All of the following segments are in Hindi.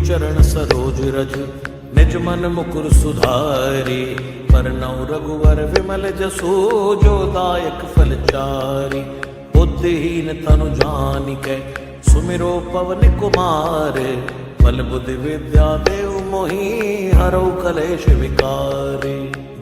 चरण सरोज रज निज मन मुकुर सुधारी। परनौ रघुवर विमल जसु जो दायक फल चारि। बुद्धिहीन तनु जानिकै सुमिरो पवन कुमार। बल बुद्धि विद्या देव मोहि हरौ कलेश विकार।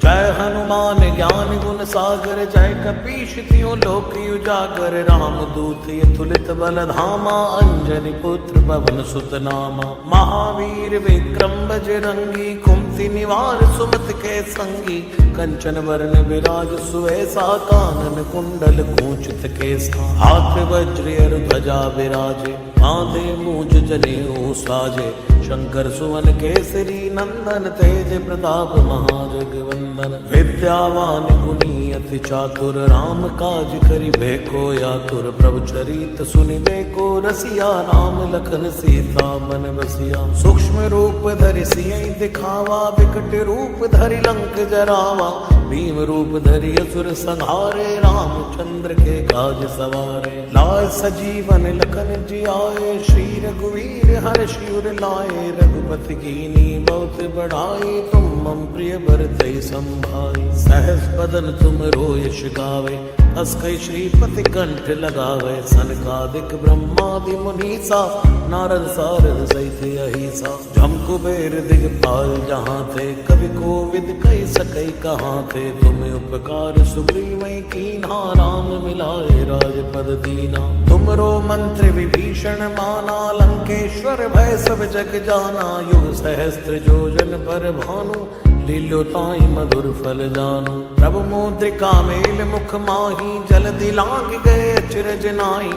जय हनुमान ज्ञान गुण सागर जय कपीश तिहुँ लोक उजागर। रामदूत अतुलित बल धामा अंजनी पुत्र पवन सुत नामा। महावीर विक्रम बजरंगी कुमति निवार सुमति के संगी। कंचन वरण विराज सुवेसा कानन कुंडल कुंचित केसा। हाथ वज्र और ध्वजा विराजे कांधे मूंज जनेऊ साजे। शंकर सुवन केसरी नंदन तेज प्रताप महाजगवंदन। विद्यावान गुणी अति चातुर राम काज करिबे को आतुर। प्रभु चरित सुनिबे को रसिया राम लखन सीता मन बसिया। सूक्ष्म रूप धरि सियहि दिखावा विकट रूप धरि लंक जरावा। भीम रूप धरि असुर संहारे रामचंद्र के काज सवारे। लाय सजीवन लखन जियाए श्री रघुवीर हर्षि उर लाए। रघुपति कीनी बहुत बढ़ाई तुम मम प्रिय भरतहि संभाई। सहस बदन तुम रोयश गावे हस कई श्रीपति कंठ लगावे। सनकादिक ब्रह्मादि मुनीसा नारद सारद सहित अहिसा। जम कुबेर दिगपाल जहाँ थे कवि कोविद कहि सकै कहाँ थे। तुम्हें उपकार सुग्रीवै कीन्हा राम मिलाए राजपद दीना। तुमरो मंत्र विभीषण माना लंकेश्वर भय सब जग जाना। युग सहस्त्र जोजन पर भानु लील्यो ताहि मधुर फल जानू। प्रभु मुद्रिका मेल मुख माही जल्दी लांघ गए अचरज नाई।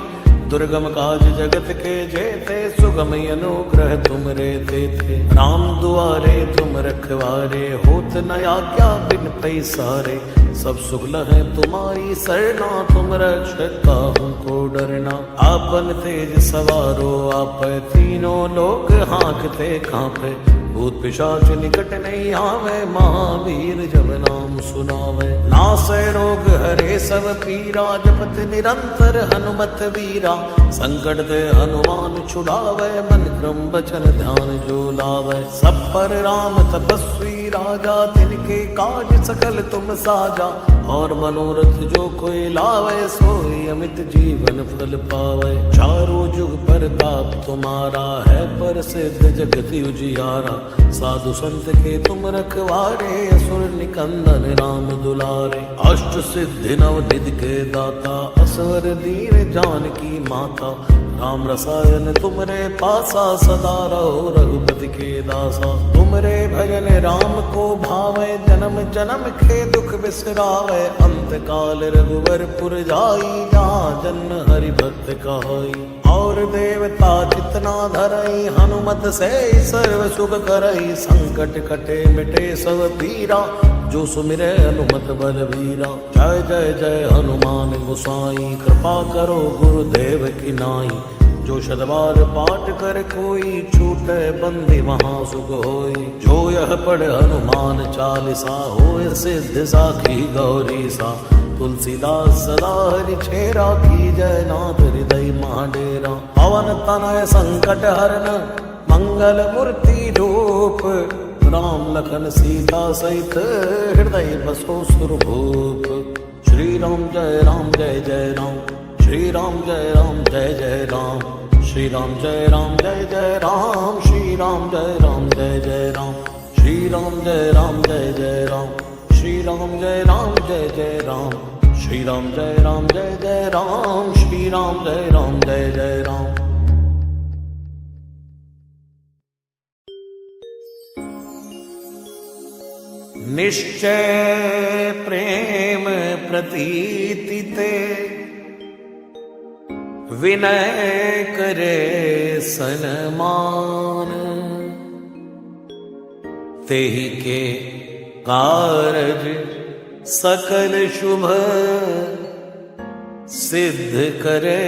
दुर्गम काज जगत के जेते सुगम अनुग्रह तुम रे थे। राम दुआरे तुम रखवारे होत न आज्ञा बिन पैसारे। सब सुख लहै तुम्हारी सरना तुम रक्षक काहू को डरना। आपन तेज सवारो आप तीनों लोक हाँकते कांपे। भूत पिशाच निकट नहीं आवे महावीर जब नाम सुनावे। नासै रोग हरे सब पीरा जपत निरंतर हनुमत वीरा। संकट ते हनुमान छुड़ावे मन क्रम बचन ध्यान जो लावे। सब पर राम तपस्वी राजा तिनके काज सकल तुम साजा। और मनोरथ जो कोई लावे सोई अमित जीवन फल पावे। चारों जुग परताप तुम्हारा है प्रसिद्ध जगत उजियारा। साधु संत के तुम रखवारे असुर निकंदन राम दुलारे। अष्ट सिद्धि नव निधि के दाता असवर दीन जानकी माता। राम रसायन तुमरे पासा सदा रहो रघुपति के दासा। तुमरे भजन राम को भावे जन्म जन्म के दुख बिसरावे। अंत काल रघुवर पुर जाई जहाँ जन हरि भक्त कहाई। और देवता जितना धरई हनुमत से सर्व सुख करई। संकट कटे मिटे सब पीरा जो सुमिरे हनुमत बलवीरा। जय जय जय हनुमान गोसाई कृपा करो गुरुदेव की नाई। जो शतबार पाठ कर कोई छूटे बंदी वहाँ सुख होई। जो यह पढ़ हनुमान चालीसा होए सिद्ध साखी गौरी सा। तुलसीदास सदा हरि छेरा की जय नाथ हृदय महाडेरा। पवन तनय संकट हरन मंगल मूर्ति रूप। राम लखन सीता सहित हृदय बसो सुरभूप। श्री राम जय जय राम। श्री राम जय जय राम। श्री राम जय जय राम। श्री राम जय जय राम। श्री राम जय जय राम। श्री राम जय जय राम। श्री राम जय जय राम। श्री राम जय जय राम। निश्चय प्रेम प्रतीति ते विनय करे सनमान। तेहि के कारज सकल शुभ सिद्ध करे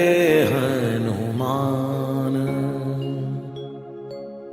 हनुमान।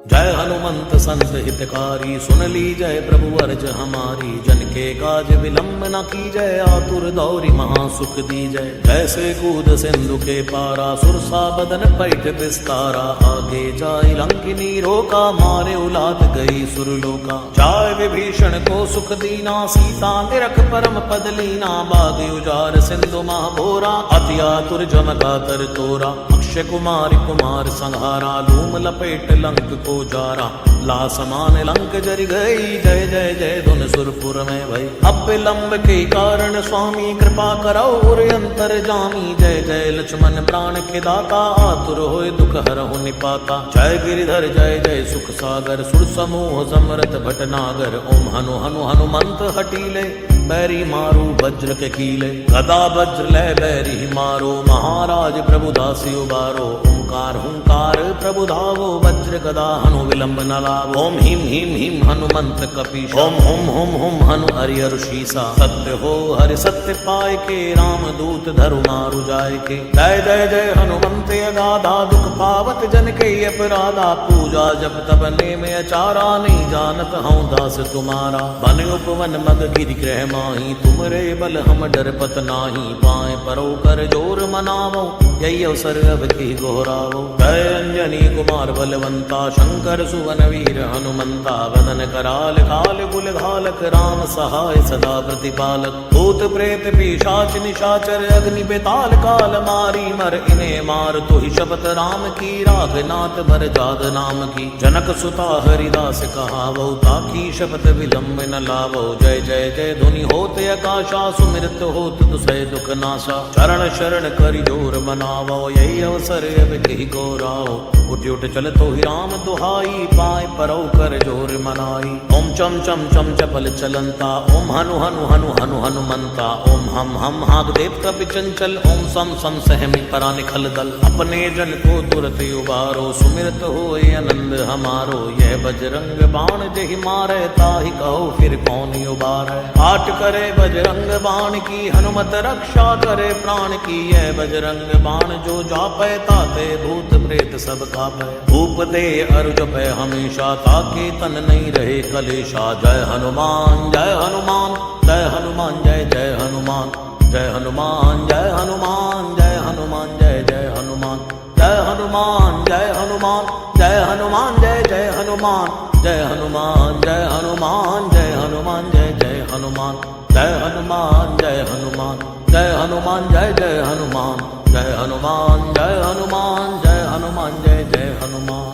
जय हनुमान। हनुमंत संत हितकारी, सुन लीजय प्रभु अर्ज हमारी। जन के काज विलंब न कीजय, आतुर दौरी महासुख दीजय। जैसे कूद सिंधु के पारा, सुरसा बदन पैठ विस्तारा। आगे जाय लंकिनी रोका, मारे उलाद गई सुरलोका। जाय विभीषण को सुख दीना, सीता निरख परम पद लीना। बाग उजार सिंधु महाभोरा, अति आतुर जमका तर तोरा। अक्षय कुमार कुमार संहारा, धूम लपेट लंक को जारा। ला समान लंक जरि गई, जय जय जय धुन सुरपुर में भई। अब विलंब के कारण स्वामी, कृपा करौ उर अंतर जामी। जय जय लक्ष्मण प्राण के दाता, आतुर होय दुख हरहु निपाता। जय गिरिधर जय जय सुख सागर, सुर समूह समरथ भटनागर। ओम हनु हनु हनुमंत हटीले, बैरी मारू वज्र के कीले। गदा वज्र लय बैरी मारो, महाराज प्रभु दासी उबारो। ओंकार हुंकार प्रभु धावो, वज्र गदा हनु विलंब न लावो। ओम ह्रीं ह्रीं हनुमंत कपीसा, ओम हुम हुम हुम हनु हरिहर शीसा। सत्य हो हरि सत्य पाय के, राम दूत धरु मारु जाय के। जय जय जय हनुमंत अगाधा, दुख पावत जन के अपराधा। पूजा जप तप नेम अचारा, नहीं जानत हूँ दास तुम्हारा। बन उपवन मग गिरि गृह माही, तुमरे बल हम डरपत नाही। पाए परो कर जोर मनावो, यही अवसर अब की गोहरावो। जय अंजनी कुमार बलवंता, शंकर सुवन वीर हनुमंता। वदन कराल काल कुल घालक, राम सहाय सदा प्रतिपालक। भूत प्रेत पिशाच निशाचर, अग्नि बेताल काल मारी। मर इन्हें मार तो ही शपथ राम की, राघनाथ भर जाद नाम की। जनक सुता हरिदास कहावो, ताकी शपथ विलंब न लावो। जय जय जय धुनि होते आकाशा, सुमिरत होत दुसै दुख नाशा। चरण शरण करि जोर मनावो, यही अवसर अब कही गोराओ। उठ उठ चल तो ही राम दुहाई, पाए परौ कर जोर मनाई। ओम चम चम चम चपल चलंता, ओम हनु हनु हनु हनु हनुमंता। ओम हम हाग देव कपि चंचल, ओम सम सम सहमि परा निखल दल। अपने जन को तुरत उबारो, सुमिरत होए आनंद हमारो। यह बजरंग बाण जहि मारे, ताहि कहो फिर कौन उबारै। पाठ करे बजरंग बाण की, हनुमत रक्षा करे प्राण की। यह बजरंग बाण जो जापै, ताते भूत प्रेत सब कापै। धूप दे अरु जपै हमेशा, ताके तन नहीं रहे कलेशा। जय हनुमान जय हनुमान, जय हनुमान जय जय हनुमान। जय हनुमान जय हनुमान, जय हनुमान जय जय हनुमान। जय हनुमान जय हनुमान, जय हनुमान जय जय हनुमान। जय हनुमान जय हनुमान, जय हनुमान जय जय हनुमान। जय हनुमान जय हनुमान, जय हनुमान जय जय हनुमान। जय हनुमान जय हनुमान, जय हनुमान जय जय हनुमान।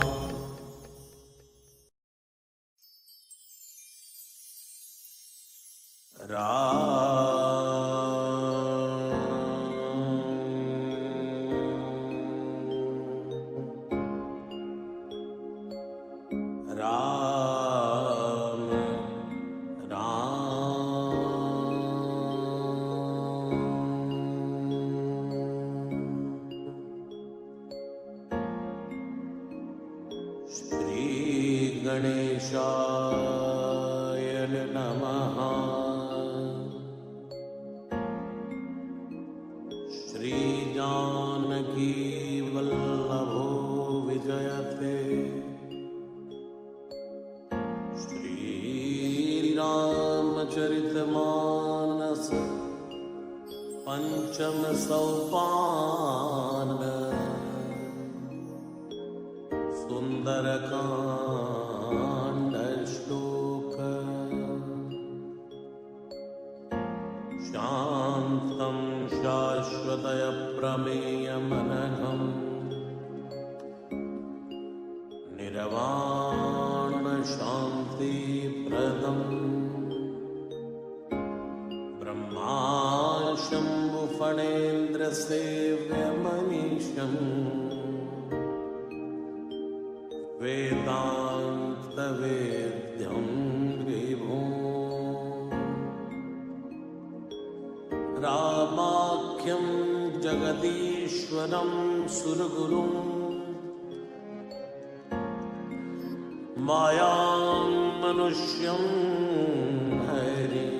गणेशाय नमः। श्री जानकी वल्लभो विजयते। श्री रामचरितमानस पंचम सोपान। सुंदरकांड श्लोक। शांतं शाश्वतय प्रमेयमनघं, निर्वाण शांति प्रदम्। ब्रह्मा शंभु फणेन्द्र सेव्य मनीषम्, वेदांत वेद्यं विभुम्। रामाख्यं जगदीश्वरं सुरगुरुं, मायां मनुष्यं हरिं।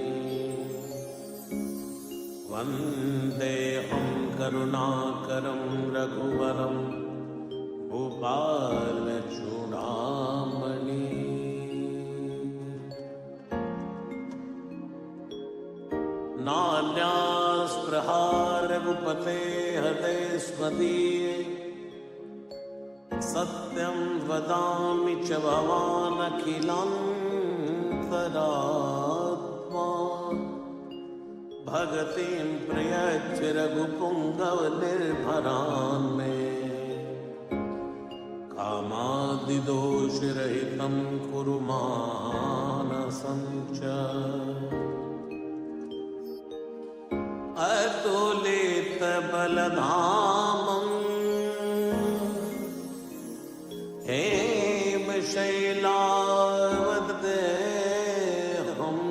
वन्देऽहं करुणाकरं रघुवरं, भूपालचूडामणि। भवते हृदय स्मदीये सत्यं वदामि च भवान् अखिलान्तरात्मा भगतिं प्रयच्छ रघुपुङ्गव निर्भरान् मे कामादिदोषरहितं कुरु मानसं च अतुलित बलधामम् हेमशैलावदेहम्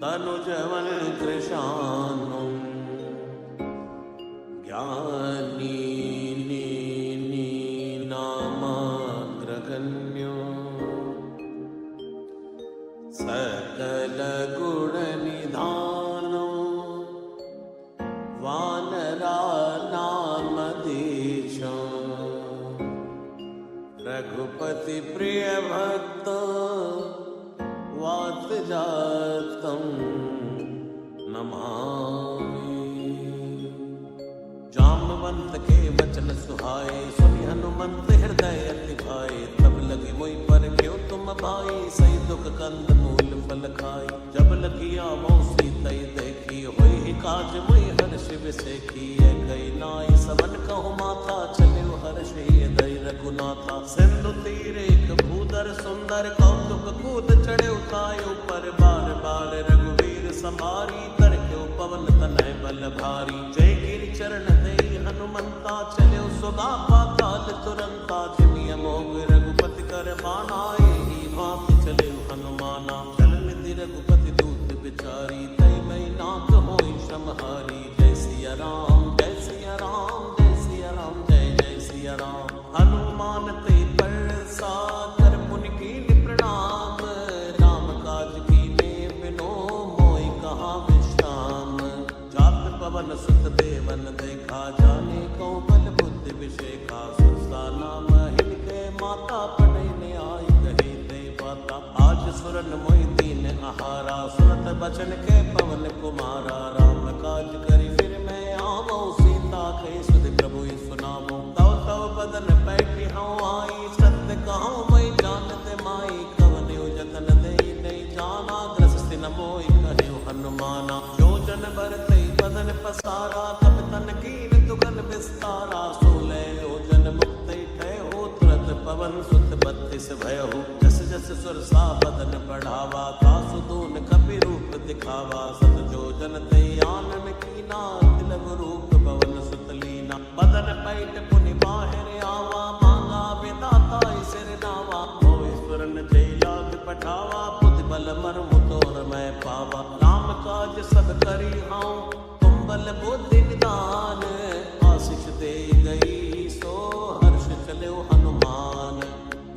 धनुजवन कृशानुम् ज्ञानी नामाग्रगण्यो सकल गुण निधानो वानरानामधीशो रघुपति प्रिय भक्त वातजातं नमामि। जामवंत के वचन सुहाए सुनि हनुमंत हृदय अति भाए तब लगे मोहि पर क्यों तुम भाई सही दुख कंद मूल फल खाई जब लगी आवो सीतई देखी होई ही काज मोहि हर्ष विसेखी कई नाई समन कहु माता चले हर्ष हृदय रघुनाथा सिंधु तीरे भूधर सुंदर कौतुक कूद चढ़े उतायो पर बार बार रघुवीर संभारी तरक्यो पवन तनय बल भारी जय गिरि चरण दे हनुमंता चले सुगा पाताल तुरंता जिमिय मोग रघुपति कर बानाए ही भांति चले हनुमाना चल निधि रघुपति दूत बिचारी तय मई नाथ होई समहारी जय सिया राम जय सिया राम जय सिया राम जय जय सिया राम हनुमान ते परसा कर पुनि कीन प्रणाम राम काज कीने बिनो मोहि कहा विश्राम जात पवन सुत देवन देखा जाने को बल बुद्धि विषेखा सुरसा नाम हिनके माता पढ़ने आई कहे ते बाता आज सुरन मोहि दीन आहारा सुनत बचन के पवन कुमारा राम काज करी फिर मैं आवो सीता कही सुध प्रभु सुनावो तव तव बदन बैठी हूँ आई सत्य कहूँ मैं जानते माई कवन जतन दे नहीं जाना ग्रसित न मोहि कहे हनुमाना जो जन भरते बदन पसारा तब तन कीन दुगन विस्तारा 16 योजन मुक्त ठय हो तुरत पवन सुत 32 भय हो जस जस सुरसा बदन बढ़ावा तासु दून कपि रूप दिखावा सत जोजन ते आनन कीना तिलक रूप पवन सुत लीना बदन पैठ पुनि बाहिर आवा मांगा विदाता सिर नावा होय स्मरण जय लाग पठावा बुद्धि बल मर्म तोर मैं पावा राम काज सब करी हूँ तुम बल बुद्धि निदान आशीष दे गई सो हर्ष चले हनुमान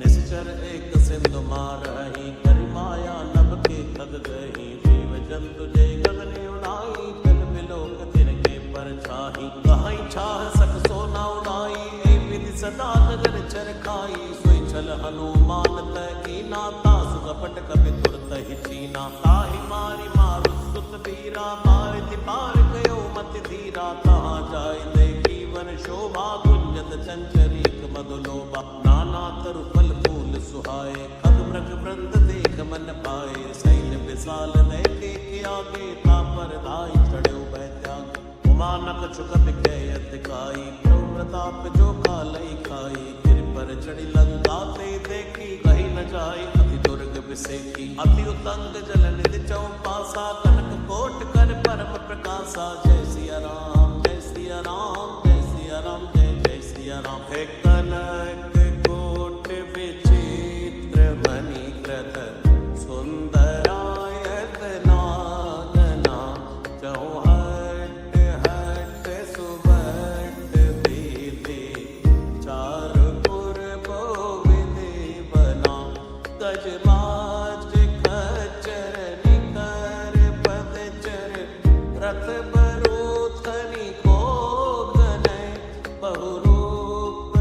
निश्चर एक सिंधु मारही कर माया नभ के खग गही जीव जंतु जय गगन उड़ाई कल बिलोक तिनके पर छाही कहीं छाह सक सोना उड़ाई ए विधि सदा नगर चरखाई सोई छल हनुमान तय कीना तासु कपट कपि तुरत ही चीना ताहि मारी मारु सुत वीरा मारिति पार गयो मति धीरा कहाँ जाय देखी वन शोभा गुंजत चंचरीक मधुलोभा नाना तरु फल फूल सुहाए खग मृग वृंद देख मन पाए सैल विशाल देखे के आगे तापर धाई चढ़ो बैत्यागी उमानक चुकत गए अधिकाई प्रभु प्रताप जो कालई खाई गिर पर चढ़ी लंका ते देखी कहीं न जाए अति दुर्ग विसेखी अति उतंग जल निधि चौपासा कनक कोट कर परम प्रकाशा जय सिया राम जय सिया राम जय सिया राम जय जय सिया राम हे कनक कोट विचित्र मणि कृत सुंदरायत नागना चौहट हट सुबट विधि चारुपुर विधि बना गजबाज खच्चर निकर पदचर रथ बरूथनि को गनय बहुरूप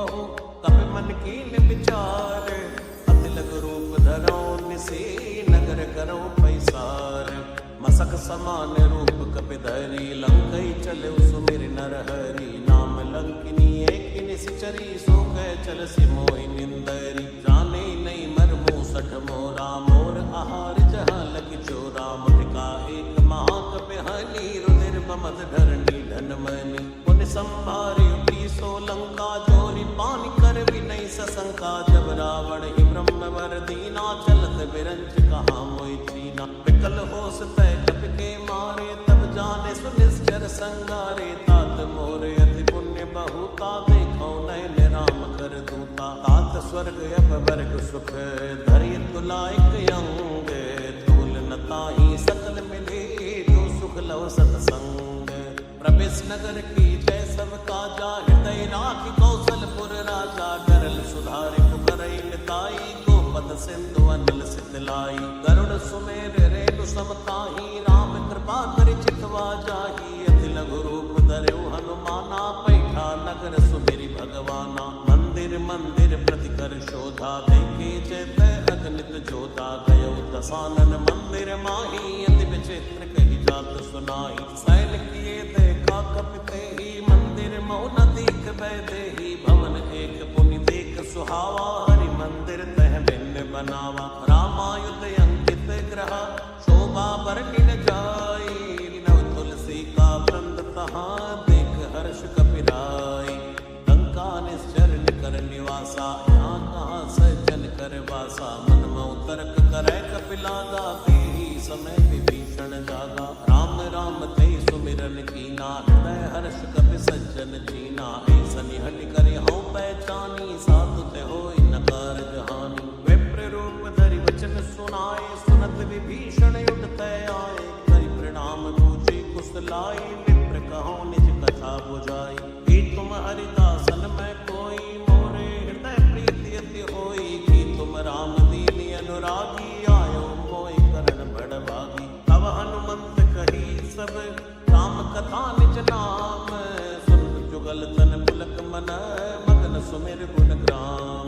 बहु कपि मन कीन विचार, अति लघु रूप धरो निसी नगर करो पैसार। मसक समान रूप कपि धरी लंकई चले सुमिर नर हरि, नाम लंकिनी एक निश्चरी सो कह चल सी मोहि निंदरी। जाने नहीं मरमु सठ मोरा मोर आहार जहाँ लग चोरा, मुटिका एक महाकपि हनी रुधिर बमद धरणी धन मनी। पुन संभारी उठी सो लंका जोरी पानी कर विनय सशंका, जब रावण ही ब्रह्म वर दीना चलत बिरंच कहा मोहि चीना। विकल होस तय कपि के मारे तब जाने सुनिश्चर संगारे, तात मोर अति पुण्य बहुता देखो नयन राम कर दूता। तात स्वर्ग अब वर्ग सुख धरि तुलाइक अंग, तूल न ताहि सकल मिले जो सुख लव सतसंग। प्रवेश नगर की जय सब काजा, हृदय राखि कौशलपुर राजा। गरल सुधारि पुकरई निताई, गोपद सिंधु अनल सितलाई। गरुड़ सुमेर रेणु समताही, राम कृपा करि चितवा जाही। अति लघु रूप धर्यो हनुमाना, पैठा नगर सुमिरि भगवाना। मंदिर मंदिर प्रति कर शोधा, देखे चैत अगणित जोधा। गयो दसानन मंदिर माही, अति विचित्र कही जात सुनाई। सैन किए देखा कपिते ही, मंदिर मौन दीख बैदेही। भवन एक पुनि देख सुहावा, हरि मंदिर तह भिन्न बनावा। रामायुध अंकित ग्रह शोभा वर्णि न जाई, नव तुलसी का वृंद तहाँ देख हर्ष कपिराई। लंका निश्चर कर निवासा, यहाँ कहाँ सज्जन कर वासा। मन मऊ तर्क करे कपिलागा, तेहि समय विभीषण जागा। राम राम ते सुमिरन कीना, हृदय हर्ष कपि सज्जन जीना। ऐसनि हटि करि हऊँ पहचानी, साधु ते होई न कारज हानि। विप्र रूप धरि वचन सुनाए, सुनत विभीषण युध तय आए। करि प्रणाम पूछे कुशलाई, विप्र कहो निज कथा बुझाई। कि तुम हरिदासन मैं कोई, मोरे हृदय प्रीति अति होई। कि तुम राम दीनी अनुरागी, आयो मोहि करण बड़ भागी। तब हनुमंत कही सब राम कथा निज नाम, सुन जुगल तन पुलक मन मगन सुमिर गुण ग्राम।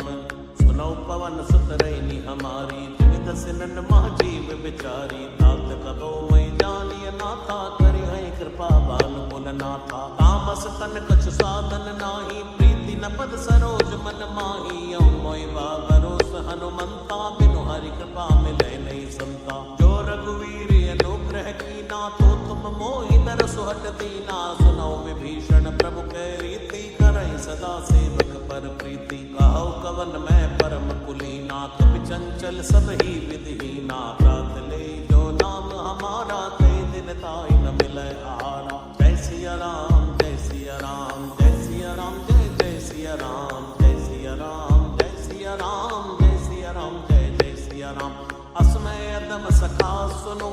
सुनौ पवन सुत रैनी हमारी, जिन दसिनन महाजीव बिचारी। तात कबो मैं जानिय नाथा, करि हई कृपा बाल मुन नाथा। तामस तन कछु साधन नाही, प्रीति न पद सरोज मन माही। औ मोहि भरोस हनुमंता, बिनु हरि कृपा मिलै नहीं संता। जो रघुवीर अनुग्रह कीना, तो तुम मोहि दर सुहट दीना। सुनौ विभीषण प्रभु कै रीति, करई सदा सेवक पर प्रीति। कहौ कवन मैं परम कुलीना, कपि चंचल सब ही विधिहीना। प्रात ले जो नाम हमारा, ते दिन ताहि न मिलै आहारा। जय सिया राम जय सिया राम, जय सिया राम जय जय सिया राम। जय सिया राम जय सिया राम, जय सिया राम जय जय सिया राम। असमय अदम सखा सुनो,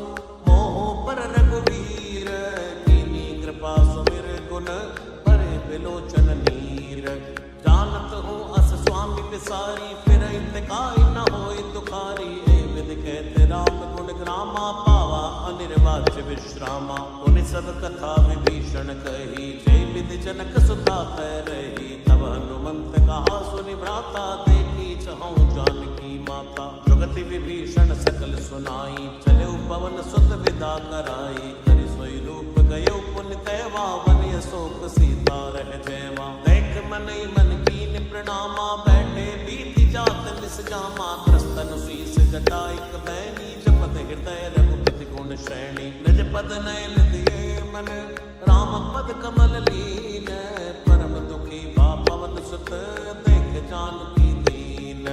मोह पर रघुवीर। कीनी कृपा सुमिर गुण, भरे बिलोचन नीर। जानत हूँ अस स्वामी विसारी, फिरई तिकाई न होई दुखारी। ए विधि कहते राम गुण ग्रामा, पावा अनिर्वाच्य विश्रामा। उन सब कथा विभीषण कही, जय विधि जनक सुता कह रही। तब हनुमंत कहा सुनि भ्राता, देखी चहु जानकी माता। जुगति विभीषण सकल सुनाई, चले पवन सुत विदा कराई। करि सोई रूप गयो पुनि तैवा, बनि अशोक सीता रह जयवा। देख मनई मन कीन प्रणामा, बैठे बीति जात निस जामा। त्रस्तन शीस जटाइक बैनी, जपत हृदय रघुपति गुण श्रेणी। निज पद नयन दिए मन, राम पद कमल लीन। परम दुखी बा पवन सुत, देख जानकी दीन।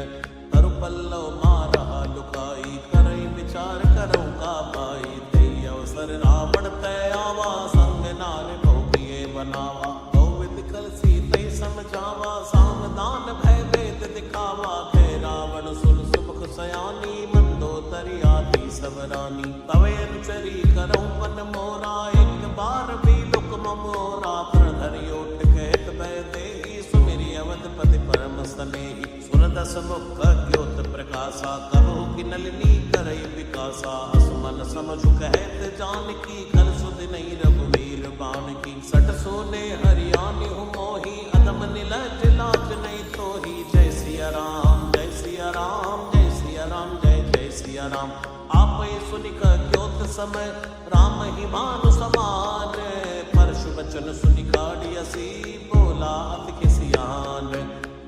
तरु पल्लव मारा लुकाई, करई विचार करौ का भाई। तेई अवसर रावण तय आवा, संग नार बहु प्रिय बनावा। बहु विधि कल सीतै समझावा, सावधान भय वेद दिखावा। कै रावण सुर सुमुख सयानी, मंदोदरी आदि सब रानी। तवे अनुचरी करौ मन मोरा, एक बार भी लुक मोरा। प्रण धरि ओट कहत भय देहि, सुमिरि अवधपति परम स्नेही। सुरदस मुख ज्योत प्रकाशा, कबहु की नलिनी करई विकासा। असमन समझु कहत जानकी, कल सुधि नहीं रघुवीर बाण की। सट सोने हरियाणी हूँ मोही, अदम निलज लाज नहीं तो ही। जय सिया राम जय सिया राम जय सिया राम जय जय सिया राम। आप सुनिक ज्योत समय राम ही मानु समान। परशु बचन सुनि काढ़ियसी बोला अति किसियान।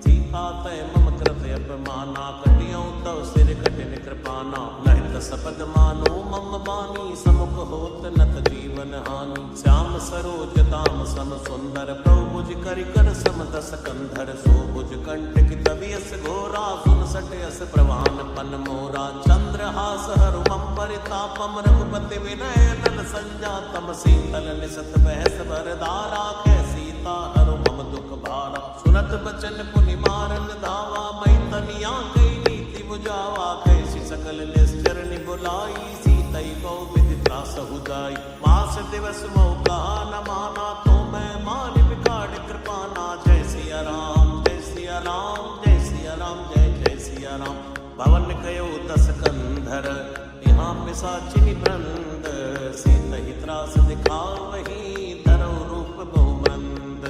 सीता तय मम कृत अपमाना, कटियों तव सिर कठिन कृपाना। नहित सपद मानो मम बानी, समुख होत नत जीवन हानि। श्याम सरोज दाम सम सुंदर, प्रभु भुज करि कर सम दस कंधर। सो भुज कंठ की तबियस घोरा, सुन सटयस प्रवान पन मोरा। चंद्रहास हरु मम परितापम, रघुपति विनय नल संजातम। शीतल निसत बहस भरदारा, कै सीता हरु मम दुख भारा। सुनत बचन पुनि मारन धावा, मई तनिया कई नीति बुझावा। कैसी सकल निश्चर निबुलाई, सीतई को विधि त्रास हुजाई। मास दिवस मौका न माना, तो मैं मान बिगाड़ कृपाना। जय सिया राम जय सिया राम जय सिया राम जय जय सिया राम। भवन कयो दस कंधर, यहाँ पिशाचिनी वृंद। सीतहि त्रास दिखावही, धरौ रूप बहुमंद।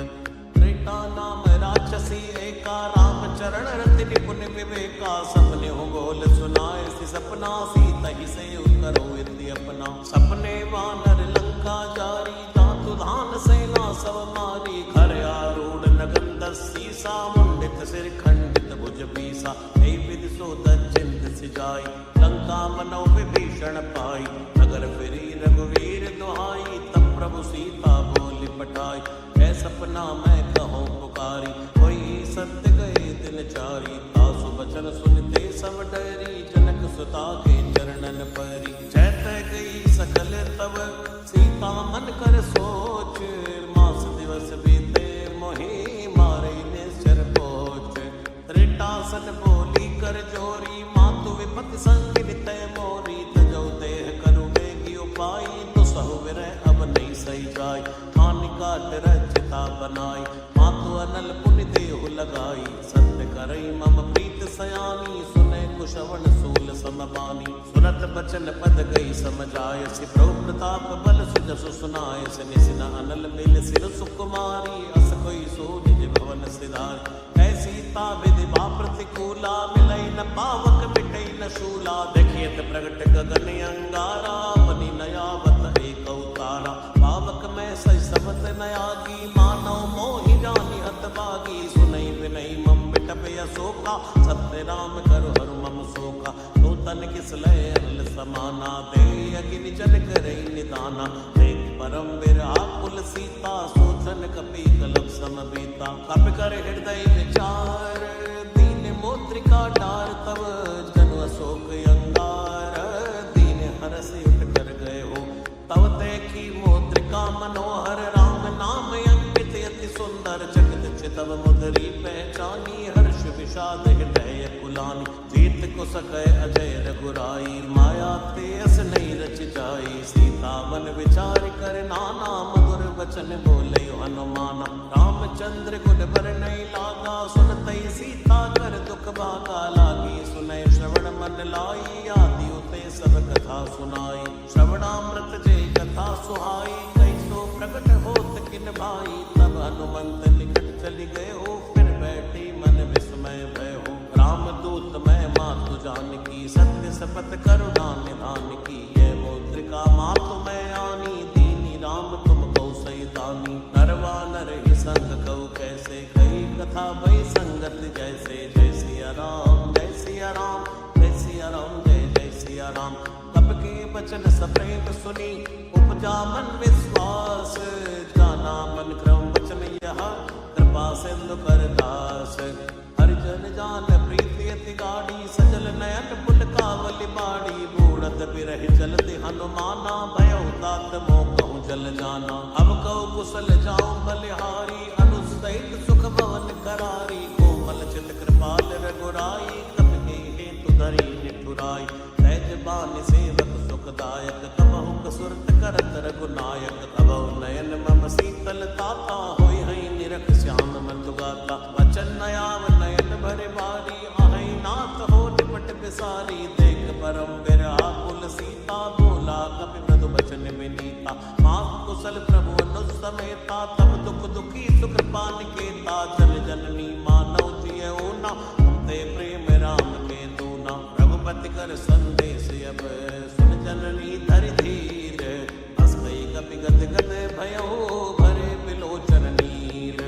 त्रेता नाम राक्षसी एका, राम चरण रति निपुण विवेका। सपने हो बोल सुनाए सि सपना, सीतहि से करो इति अपना। सपने वानर लंका जारी, दांतु धान सेना सब मारी। खर आरूढ़ नगन दसी सा, मुंडित सिर खंडित भुज बीसा। हे विधि सो दचिंत सिजाई, लंका मनो विभीषण पाई। नगर फिरी रघुवीर दुहाई, तब प्रभु सीता बोली पठाई। है सपना मैं कहूँ पुकारी, कोई सत्य गए दिन चारी। तासु बचन सुनते सब डरी, जनक सुता के चरणन परी। चैत गई सकल तब सीता मन कर सोच, मास दिवस बीते मोहि मारे निश्चर पोच। त्रिटासन बोली कर जोरी, मातु विपति संग नितय मोरी। तजौ देह करु बेगी उपाई, दुसहु विरह अब नहीं सही जाय। हानि काट रचिता बनाई, मातु अनल पुनि देहु लगाई। सत्य करई मम प्रीत सयानी, सुने कुशवन सूल समबानी। सुनत बचन पद गई समझायसि, प्रभु प्रताप बल सुजसु सुनायसि। निसिन अनल मिल सिर सुकुमारी, अस कोई सो निज भवन सिधारी। है सीता विधि बा प्रतिकूला, मिलई न पावक मिटई न शूला। देखियत प्रगट गगन अंगारा, बनी नयावत एक अवतारा। पावक में सही सबत नयागी, मानव मोहि जानि हत बागी। सुनई विनई मम बिटप अशोका, सत्य राम करु हरु मम शोका। नूतन किस लय अनल समाना, दे अगिनि जन करई निदाना। देख परम विराकुल सीता, सोचन कपि कलप सम बीता। कपि कर हृदय विचार, दीन मुद्रिका डार तब। जनु अशोक अंगार, दीन हरस उठ कर गए हो। तब देखी मुद्रिका मनोहर, राम नाम अंकित अति सुंदर। जगत चितव मुद्री पहचानी, हर्ष विषाद हृदय कुलानी। जीत को सकै अजय रघुराई, माया तेस नहीं रच जाई। सीता मन विचार कर नाना, मधुर वचन बोले हनुमाना। रामचंद्र गुण बर नहीं लागा, सुनतई सीता कर दुख भागा। लागी सुनय श्रवण मन लाई, आदि उते सब कथा सुनाई। श्रवणामृत जे कथा सुहाई, कैसो प्रकट होत किन भाई। तब हनुमंत निकट चली गए हो, फिर बैठी मन विस्मय भय हो। रामदूत मैं मातु जानकी, सत्य शपथ करुणा निधान की। ये मुद्रिका मातु मैं आनी, दीनी राम तुम कौ सही दानी। नरवा नर ही संग कऊ कैसे, कई कथा भई संगत जैसे। जय सिया राम जय सिया राम जय सिया राम जय जय सिया राम। तब के बचन सप्रेम सुनी, उपजा मन विश्वास। जाना मन क्रम वचन यह, कृपा सिंधु कर दास। हरिजन जान प्रीति अति गाढ़ी, सजल नयन पुलकावली बाड़ी। बूढ़त बिरह जलति हनुमाना, भयउ तात मोह जल जाना। अब कऊ कुशल जाऊं बलिहारी, अनुसहित सुख भवन करारी। कोमल चित कृपाल रघुराई, कपि हेतु धरी निठुराई। सहज बानि सेवक सुखदायक, कबहु कसुरत करत रघुनायक। तबहु नयन मम शीतल ताता, होई हई निरख श्याम मंदु गाता। वचन नयाव नयन भरे बारी, आहई नाथ हो निपट बिसारी। देख परम विराकुल सीता, बोला कपि मृदु बचन विनीता। मात को कौशल प्रभु अनुसमेता, तब दुख दुखी सुख कृपा निकेता, जन जननी मानव जियो ना, ते प्रेम राम के दूना। रघुपति कर संदेश अब सुन जननी धरि धीर, हस गई कपि गद गद भयो भरे बिलोचन नीर।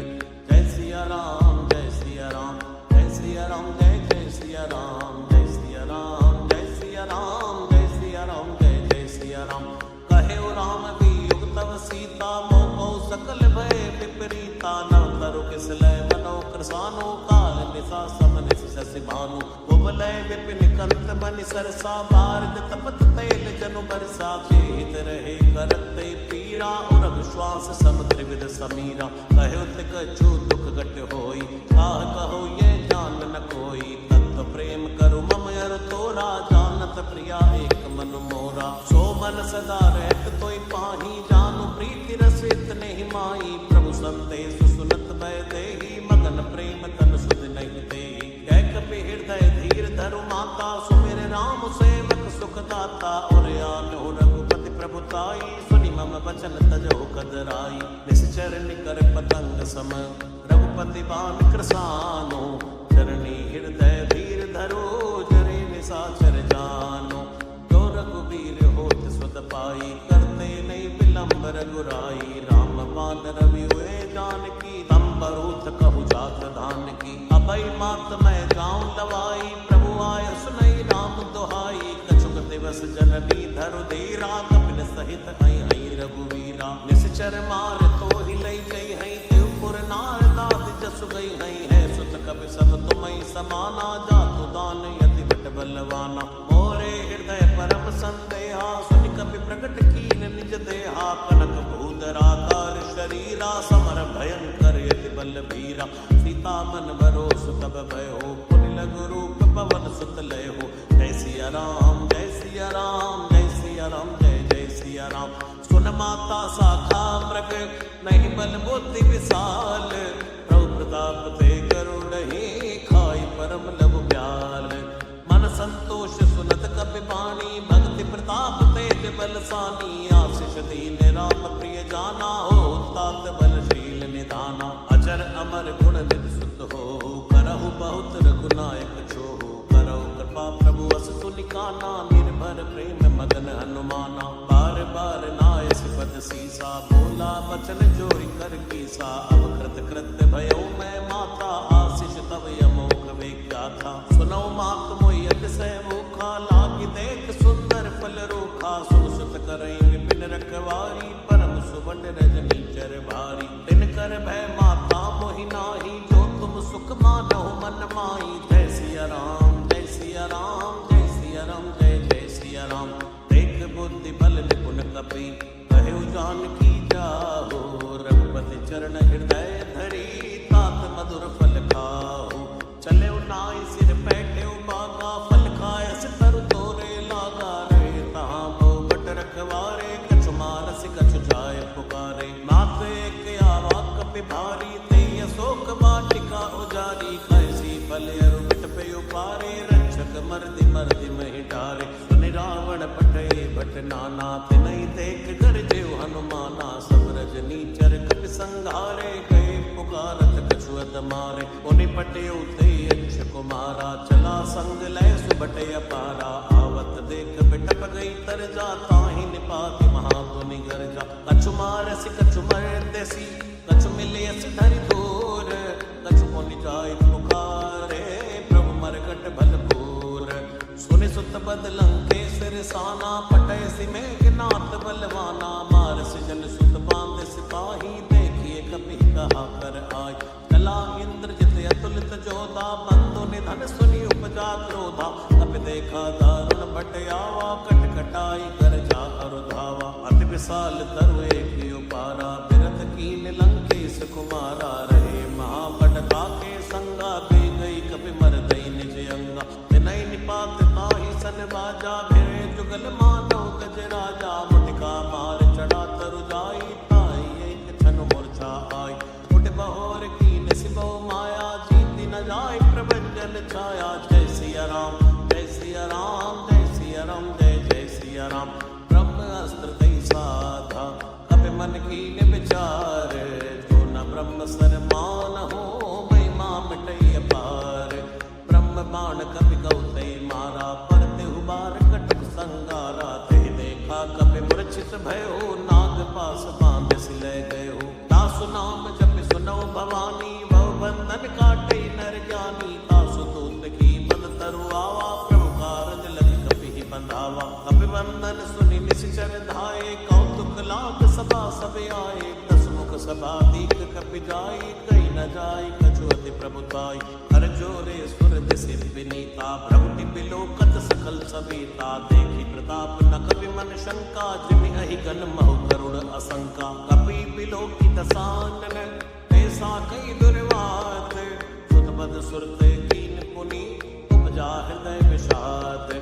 जय सिया राम जय सिया राम, जय सिया राम जय जय सिया राम, जय सिया राम जय सिया राम, जय सिया राम जय जय सिया राम। कहे राम वियोग तव सीता, मोह सकल भय विपरीता, नव तरु किस लय मनो कृसानो, काल निसा समन शशि भानु। कुवलय विपिन कंत बनि सरसा, भारत तपत तैल जनु बरसा, जेहित रहे करत पीरा, और विश्वास सम त्रिविध समीरा। कहो तिक जो दुख घट होई, काह कहो ये जान न कोई, तत्व प्रेम करु मम अर तोरा, जानत प्रिया एक मन मोरा। सो मन सदा रहत तोय पाही, जानु प्रीति रस इतने ही माई। प्रभु संदेश सुनत भय देहि, मगन प्रेम तन सुध नहीं देहि। कह कपि हृदय धीर धरु माता, सुमिर राम सेवक सुख दाता। और आलो रघुपति प्रभुताई, सुनि मम बचन तजो कदराई। निश्चर निकर पतंग सम, रघुपति बाण कृसानो, चरणी हृदय धीर धरो, जरे निशाचर जानो। जो रघुवीर होत सुत पाई, करते नहीं विलंब रघुराई। राम बाण रवि हुए जानकी, तम बरूथ कहु जात धान की। अभय मात मैं जाऊं लवाई, प्रभु आय सुनई राम दुहाई। कछुक दिवस जननी धरु धीरा, कपिन सहित हई हई रघुवीरा। निश्चर मार तो ही लई जई हई, देवपुर नार दात जसु गई हई है। सुत कपि सब तुमई समाना, जातु दान यति बट बलवाना। मोरे हृदय परम संदेहा, सुनि कपि प्रगट कीन निज देहा। कनक भूधराकार शरीरा, समर भयंकर यति बलबीरा। सीता मन भरोस तब भयो, पुनि लघु रूप पवन सुत लय हो। जय सिया राम जय सिया राम, जय सिया राम जय जय सिया राम। सुन माता शाखा मृग, नहीं बल बुद्धि विशाल। प्रभु प्रताप ते गरुड़हि, खाई परम लघु ब्याल। मन संतोष सुनत कपि बाणी, भक्ति प्रताप तेज बलसानी। आशीष दीन राम प्रिय जाना, हो तात बलशील निधाना। अचर अमर गुण निधि सुत हो, करहु बहुत रघुनायक छोहु। करहु कृपा प्रभु अस सुनिकाना, निर्भर प्रेम मगन हनुमाना। बार बार नाय सिपद सीसा, बोला बचन जोरी कर कीसा। अब कृत कृत्य भयो मैं माता, आशीष तब यमोघ विख्याता। सुनो मात मोहि अतिशय मुखा, लागी देख सुंदर फल रूखा। सुन सुत करई विपिन रखवारी, परम सुबन रजनी चर भारी। दिन कर भय माता मोहि नाही, जो तुम सुख मानहु मन माही। जय सिया राम जय सिया राम, जय सिया राम जय जय सिया राम। देख बुद्धि बल निपुण कपि, कहु जानकी जाहो। रघुपति चरण हृदय धरी, तात मधुर फल खाओ। चले नाई सिर बैठे बागा, फल खायस तरु तोरे लागा। रहे तहाँ बहु बट रखवारे, कछु मारस कछु जाय पुकारे। नाथ एक आवा कपि भारी, ते अशोक वाटिका उजारी। कैसी फल अरु बिट पे उपारे, रक्षक मर्दि मर्दि महि डारे। सुनि रावण पठे भट नाना, तिनहि देख गरजेउ हनुमाना। सब रजनीचर कपि संघारे, गए पुकारत कछु अद मारे। उनि पटेउ ते यक्ष कुमारा, चला संग लय सुबटे अपारा। आवत देख बिटप गई तरजा, ताहि निपाति महापुनि गर्जा। कछु मारसि कछु मरदेसी, कछु मिलियस धरि धूर। कछु पुनि जाय पुकारे, प्रभु मरघट भलपूर। सुनि सुत बद लंकेश रिसाना, पटय सि मेघनाथ बलवाना। मारस जन सुत बांध सिपाही, देखिए कपि कहा कर आय। चला इंद्रजित अतुलित जोधा, बंधु निधन सुनि उपजा क्रोधा। कपि देखा दारुण भट आवा, कट कटाई कर जा अरु धावा। अति विशाल तरु एक उपारा, बिरथ कीन लंकेश कुमारा। रहे महाबट ताके संगा, दे गई कपि मरदई निज अंगा। तिनहि निपात ताहि सन बाजा, भिरे जुगल मानो गज राजा। मुटिका मार चढ़ा तरु जाई, ताहि एक छन मूर्छा आई। उठ बहोर कीन सिबो माया, जीति न जाय प्रभंजन छाया। जय सिया राम जय सिया राम, जय सिया राम जय जय सिया राम। ब्रह्म अस्त्र दई साधा, कपि मन बाण कपि गौते मारा, पर तेहु बार कटक संगारा। ते देखा कपि मूर्छित भयो, नाग पास बांध सिले गयो। तासु नाम जपि सुनो भवानी, भव बंधन काटे नर ज्ञानी। तासु दूत की पद तरु आवा, प्रभु कारज लग कपि ही बंधावा। कपि बंधन सुनि निश्चर धाये, कौतुक लाग सभा सब आए। दस मुख सभा दीक कपि जाई, कही न जाय कछु अति प्रभुताई। हर जोरे सुर दिसि विनीता, भ्रमति बिलोकत सकल सविता। देखी प्रताप न कपि मन शंका, जिमि अहि गन महु करुण असंका। कपि बिलोकी दसानन, ऐसा कई दुर्वात। सुत बद सुरते कीन पुनि, उपजा हृदय विषाद।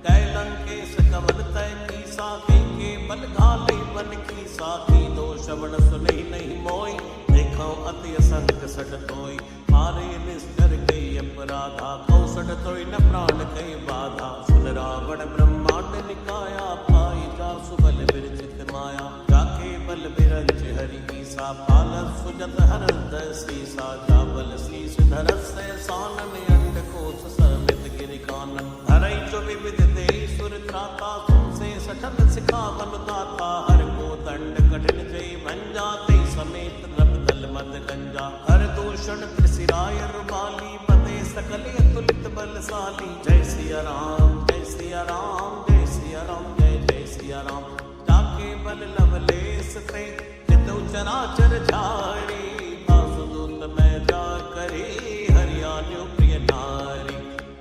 कै लंकेश कवन तय कीसा, के बल घाले बन कीसा। की दो श्रवण सुने नहीं मोई, देखो अति असंग सट तोई। हारे निस्तर के अपराधा, कौसट तोई न प्राण के बाधा। सुन रावण ब्रह्मांड निकाया, पाई जासु बल विरचित माया। जाके बल बिरंच हरि ईसा, पालत सुजत हरद सीसा। जाबल शीस धरस सानन, अंड कोश समित गिरि कानन। हरई जो विविध दे सुर त्राता, से सठन सिखावन दाता। हर को दंड कठिन जय भंजा, ते समेत नभ दल मद गंजा। हर दूषण त्रिशिराय रुबाली, पते सकल अतुलित बलशाली। जय सिया राम जय सिया राम, जय सिया राम जय जय सिया राम। जाके बल लवलेस ते, चितु चराचर झारी। वासुदूत मैं जा करे, हरियाणु प्रिय नारी।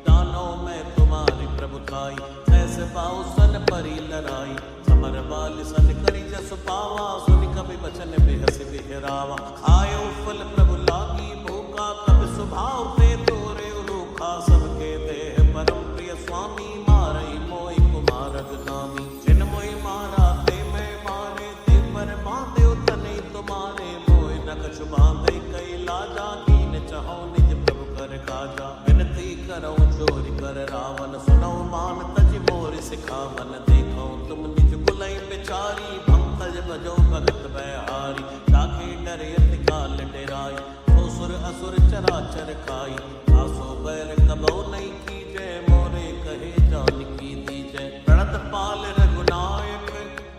जानो मैं तुम्हारी प्रभुताई, सहस पाऊ सन परी लराई। समर बाल सन करी जस पावा, सुनि कपि बचन बेहस बिहरावा। आयो फल प्रभु लागी भूखा, कपि स्वभाव ते तोरे रूखा। सबके देह परम प्रिय स्वामी, मारई मोहि कुमारग नामी। जिन मोहि मारा ते मैं मारे, ते पर बांधे तने तुम्हारे। मोहि न कछु बांधे कई लाजा, कीन चहो निज प्रभु कर काजा। विनती करो चोरी कर रावण, सुनो मान तज मोर सिखावन। देखो तुम निज कुलई बिचारी, भंतज भजो भगत बहारी। ताके डरे अति काल डेराई, सो सुर असुर चराचर खाई। आसो बैर कबो नहीं कीजय, मोरे कहे जान की दीजय। प्रणत पाल रघुनायक,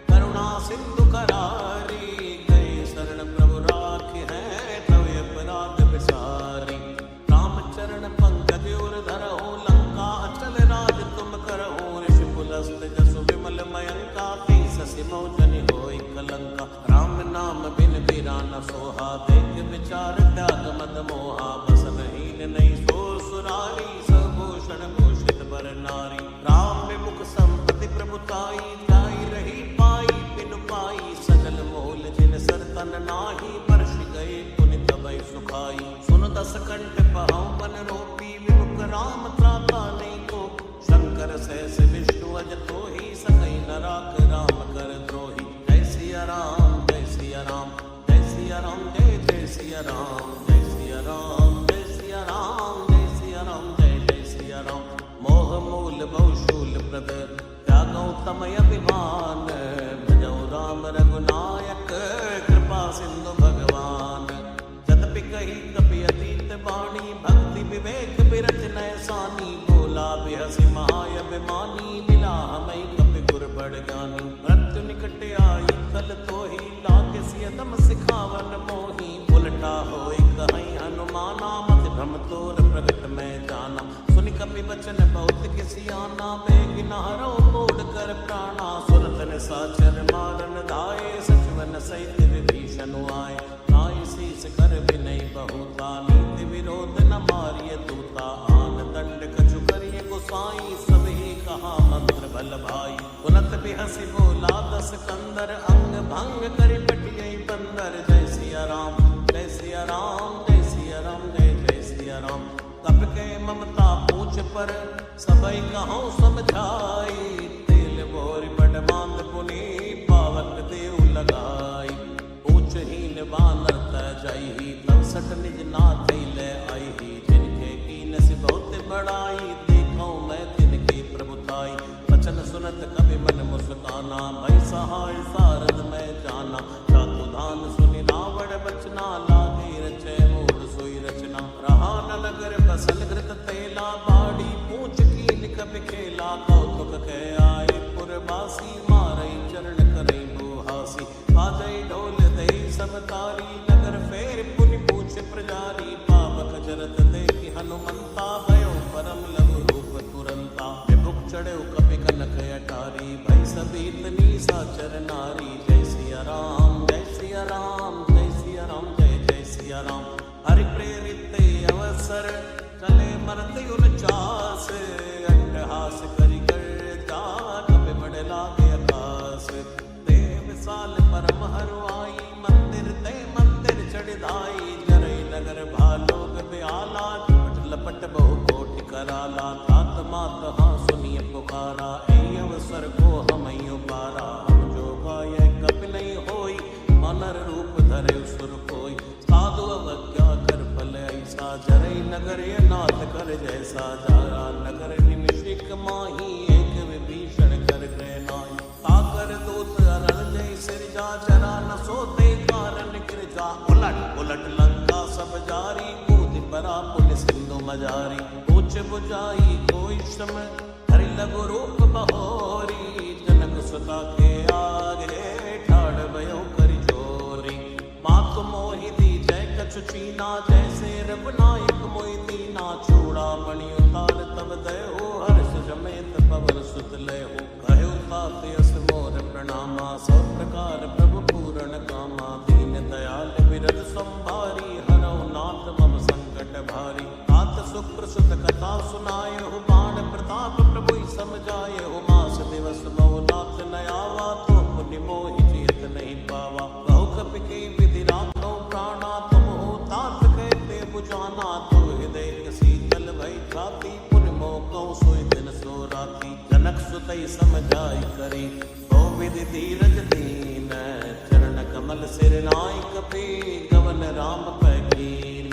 करुणा सिंधु करारी। गए शरण प्रभु राखे हैं, तव अपराध विसारी। रामचरण पंकज उर धरहु, लंका अचल राज तुम करहु। ऋषिकुलस्थ जसु विमल मयंका, शशि मौजनि होई कलंका। राम नाम बिन बीरा न सोहा, देख विचार त्याग मद मोहा। बसन हीन नहीं सो सुरारी, सभूषण भूषित बर नारी। राम विमुख संपत्ति प्रभुताई, जाई रही पाई बिनु पाई। सजल मोल जिन सर तन नाही, वर्ष गए पुनि तबई सुखाई। सुन दस कंठ पहाउ बन रोपी, विमुख राम त्राता नहीं को। शंकर सहस विष्णु अज तोहि, सकई न राख राम कर द्रोही। जय सिया राम जय सिया राम, जय सिया राम जय जय सिया राम। जय सिया राम जय सिया राम, जय सिया राम जय जय सिया राम। मोह मूल बहुशूल प्रद, त्यागौ तमय अभिमान। भजौ राम रघुनायक, कृपा सिंधु भगवान। जदपि कही कपि अतीत बाणी, भक्ति विवेक बिरच नैसानी। बोला बिहसि महाअभिमानी, मिला हमै कपि गुर बड़ ज्ञानी। मृत्यु निकट आई कल तोहि, लागे सियदम सिखावन मोहि। उलटा होई कहीं हनुमाना, मति भ्रम तोर प्रगट में जाना। सुनि कपि बचन बहुत किसियाना, बेग न हरौ मोड़ कर प्राणा। सुरत निशाचर मारन धाये, सचवन सहित विभीषण आए। नाई शीस कर विनय बहुता, नीति विरोध न मारिय दूता। आन दंड कछु करिय गोसाई, सबही कहा मंत्र बल भाई। पुनत बिहसि बोला दस कंदर, अंग भंग करि पटियै बंदर। जय सिया राम जय सिया राम, जय सिया राम जय जय सिया राम। कप के ममता पूछ पर, सबई कहूँ समझाई। तेल बोरी बड़ बांध पुनि, पावक देव लगाई। ऊंचहीन बानर तजहि, तब सट निज नाथ ले आई। जिनके कीन से बहुत बड़ाई, देखो मैं तिनकी प्रभुताई। वचन सुनत कवि मन मुस्काना, भई सहाय सारद में जाना। चातुधान सुनि रावण बचना, लागे रचय मूढ़ सोई रचना। रहा न नगर बसल घृत तेला, बाड़ी कपि खेला कौतुक कह आए पुरबासी मारई चरण करई बुहासी बाजई ढोल दई सब तारी नगर फेर पुनि पूछ प्रजारी पावक जरत देखि हनुमंता भयो परम लघु रूप तुरंता विभुक चढ़ो कपि कनक अटारी भई सभी इतनी साचर नारी जय सिया राम जय सिया राम जय सिया राम जय जय सिया राम हरि प्रेरित अवसर चले मरत उनचास अट्टहास करि कर जा कपि बड़ लागे आकाश देव विशाल परम हरुआई मंदिर ते मंदिर चढ़ाई जरई नगर भालोग ब्याला लपट बहु कोटि कराला तात मात हाँ सुनिए पुकारा ऐ अवसर को हम उबारा हम जो गाय कपि नहीं होई मनर रूप धरे सुर कोई साधु अवज्ञा कर फल ऐसा जरई नगर ये नाथ कर जैसा जारा नगर निमिषिक माही एक विभीषण कर गए नाई ताकर दूत अरण जय सिरजा जरा न सोते कारण गिरजा उलट उलट लंका सब जारी कूद परा पुल सिंधु मजारी पूछ बुझाई कोई श्रम हरि लघु रूप बहोरी जनक सुता के आगे ठाड़ भयो करि चोरी मातु मोहि दी जय कछु चीना जैसे रघुनायक मोहि दीना चूड़ा मणि उतार तब दयो हर्ष जमेत पवन सुत लयो कहो तात यस मोर प्रणामा सब प्रकार प्रभु पूरण कामा दीन दयाल विरद संभारी हरौ नाथ मम संकट भारी तात सुप्रसुत कथा सुनायो बाण प्रताप प्रभु समझायो मास दिवस बहु नाथ न आवा तो पुनि मोहि जीत नहीं पावा बहु कपि के विधि राखो प्राणा तुम हो तात कहते बुझाना तो हृदय शीतल भई छाती पुनि मोको सोई दिन सो राती जनक सुतई समझाई करी ओ विधि धीरज दीन चरण कमल सिर नाय कपि गवन राम पैकीन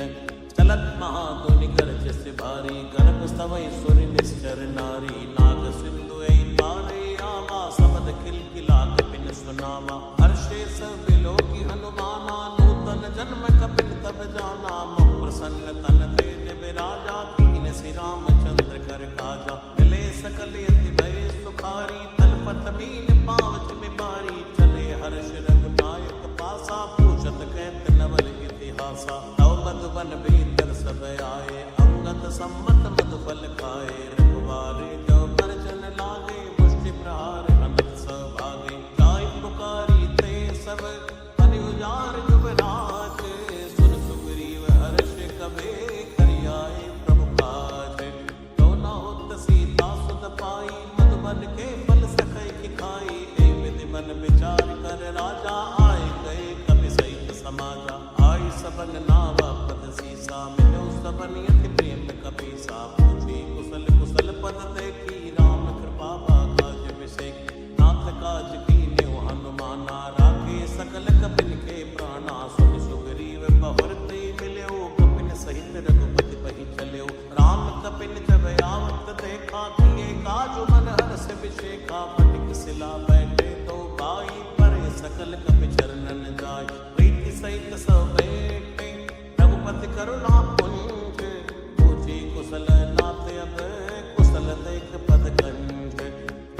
चलत महाधुनि गर्ज से भारी गर्भ स्तवई सुर निश्चर नारी नाग सिंधु ऐ तारे आवा सबद खिलखिला कपिन सुनावा हर्षे सब लोकी हनुमाना नूतन जन्म कपिन तब जाना मुख प्रसन्न तन तेज विराजा कीन श्री रामचंद्र कर काजा मिले सकल यति भय सुखारी तलपत मीन पावच बिबारी चले हर्ष रघुनायक पासा पूछत कहत नवल इतिहासा तव मधुबन भीतर सब आए अंगत सम्मत मधुफल खाए रघुवारे जो परजन लागे मुष्टि प्रहार अनंत सौभागे जाय पुकारी ते सब अनि उजार युवराज सुन सुग्रीव हर्ष कबे करियाए प्रभु काज तो न होत सीता सुत पाई मधुबन के फल सकै की खाई ए विधि मन विचार कर राजा आए गए कपि सहित समाजा आई सबन नावा पद सीसा मिलो सबन यति प्रेम कपीसा पूछी कुशल कुशल पद देखी राम कृपा काज विषेक नाथ काज कीन्यो हनुमाना राखे सकल कपिन के प्राणा सुन सुग्रीव बहुरते मिल्यो कपिन सहित रघुपति पहि चल्यो राम कपिन जब आवत देखा किए काज मन हर्ष विषेखा फटिक सिला बैठे तो भाई परे सकल कपि चरणन जाय प्रीति सहित सब बैठे रघुपति करुणा पुंज पूछी कुशल नाथ अब कुशल देख पद कंज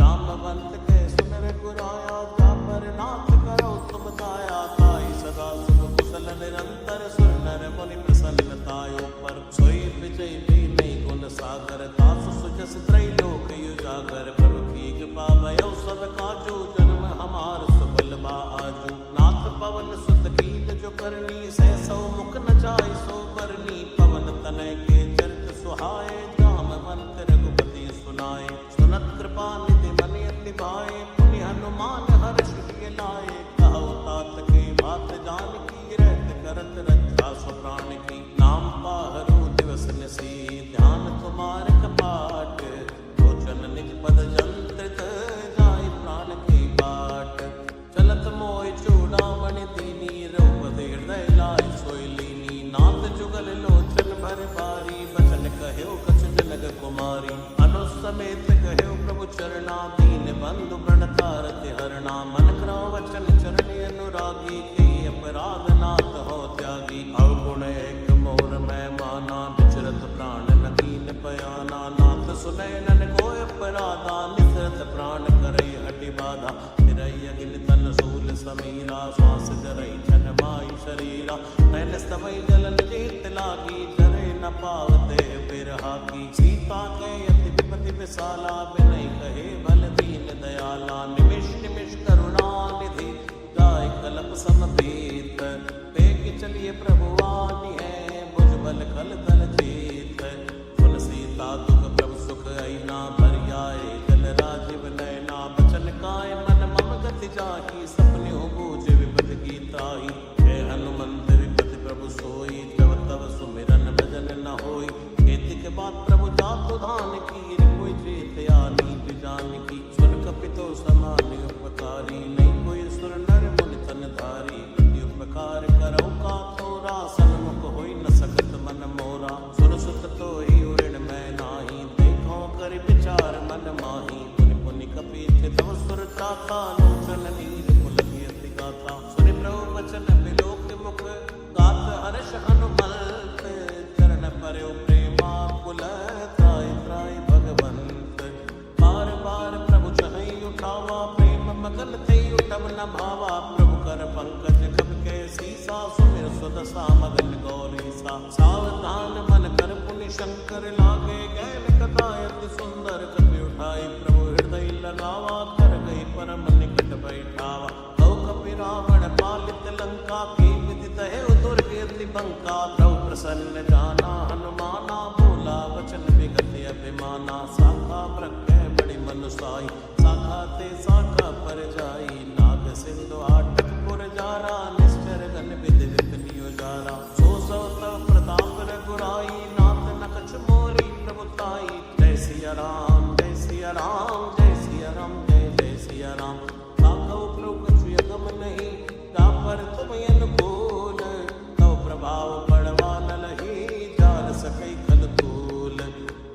रामवंत के सुनर गुराया जा पर नाथ करो तुम दाया ताई सदा सुख कुशल निरंतर सुनर मुनि प्रसन्नतायो पर सोई विजय भी नहीं गुण सागर दास सुजस त्रैलोक युजागर प्रभु की कृपा भयो सब काजू जन्म हमार सुबल बा आजू नाथ पवन सुत कीन जो करनी सै सौ मुख न जाय सो बरनी पवन तनय के चरित सुहाए जामवंत रघुपति सुनाए सुनत कृपा निधि मन अति भाए पुनि हनुमान हर्ष के लाए कहो तात के बात जानकी रहत करत रक्षा सो प्राण की नाम पाहरो दिवस निसी ध्यान तुम्हार कपाट लोचन निज पद जंत्रित जाय प्राण की बाट चलत मोय चूड़ामणि दीनी रूप हृदय लाय सोई लीनी नाथ जुगल लोचन भर बारी बचन कहो कछु जनक कुमारी अनुसमेत कहो प्रभु चरणा दीन बंधु प्रणतारति हरणा मन करो वचन चरण अनुरागी के अपराध नाथ हो त्यागी अवगुण एक मोर मैं माना विचरत प्राण न दीन पयाना नाथ सुनय नन कोय अपराधा, निसरत प्राण करई हटि बाधा, फिरई अगिन तन सूल समीरा, श्वास जरई छन माई शरीरा, नैन स्तमई जलन जीत लागी, जरे न पावते बिरहा की, सीता के अति विपति विशाला, बिनय कहे बल दीन दयाला, निमिष निमिष करुणा निधि, जाय कलप समपीत, पेग चलिए प्रभु आनी है, भुजबल खल दल जीत, सुन सीता दुख प्रभु सुख आईना, भरियाए जल राजीव नयना, बचन काय मन मम गति जाहि, सपने हो बूझ विपत की ताही, हे हनुमंत विपति प्रभु सोई, जब तब सुमिरन भजन न होई, खेती के बाद प्रभु जातु धान की, कोई चेत या नीति जान की, सुन कपितो समान उपकारी, नहीं कोई सुर नर मुनि तन धारी, अति उपकार करौ का तोरा, सन्मुख होई न सकत मन मोरा, सुर सुत तो ही उरण मैं नाही, देखो कर विचार मन माही, पुनि पुनि कपीत तव सुर चाता, लोचन नीर पुलक अति गाथा, सुनि प्रभु वचन बिलोक मुख, गात हर्ष हनुमंत, चरण परयो प्रेमा कुल, त्राय त्राय भगवंत, बार बार प्रभु चहई उठावा, प्रेम मगन थे उठब न भावा, प्रभु कर पंकज कब के सीसा, सुमिर सुदशा मगन गौरीसा, सावधान मन कर पुनि शंकर लागे, गैल कथा अति सुंदर, कपि उठाई प्रभु हृदय लगावा, कर गई परम निकट बैठावा, कौ कपि रावण पालित लंका, की विदित है दुर्ग अति बंका, प्रभु प्रसन्न जाना हनुमाना, बोला वचन विगत अभिमाना, शाखा प्रज्ञ बड़ी मनुसाई, शाखा ते शाखा पर जाई, नाग सिंधु आटक पुर जारा, निश्चर गण विधि विपिन जारा, सो सो तव प्रताप रघुराई, नाथ न कछ मोरी प्रभुताई, जय सिया राम जय सिया राम, जय सिया राम जय जय सिया राम, ताकौ प्रभु कछु यगम नहीं, ता पर तुम अनुकूल, तव प्रभाव बड़वा न लही, जान सकई खल तूल,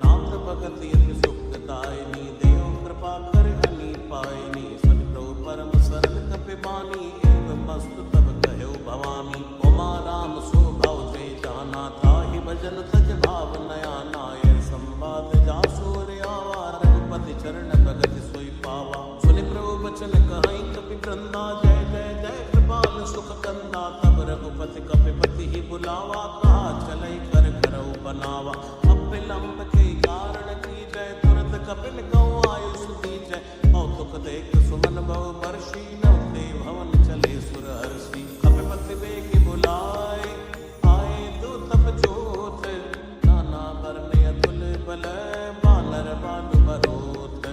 नाथ भगत यति सुखदायनी, देव कृपा कर हनि पायनी, सुन प्रभु परम सरल कपि बानी, एवं मस्तु तब कहो भवानी, उमा राम सो भाव जय जाना, ताहि भजन तज भाव नया नाय, संवाद जासुर आवा, रघुपति चरण भगत सोई पावा, सुनि प्रभु वचन कहई कपि वृंदा, जय जय जय कृपाल सुख कंदा, तब रघुपति कपिपति ही बुलावा, कहा चलै कर करऊ बनावा, अब विलंब के कारण की जय, तुरत कपिन गौ आयुष दीजय, कौतुक देख सुमन भव वर्षी, नवते भवन चले सुर हर्षि, कपिपति बेगी बुलाए, आए दूतप जोत, नाना वर्ण अतुल बल, बानर बानु बरोत,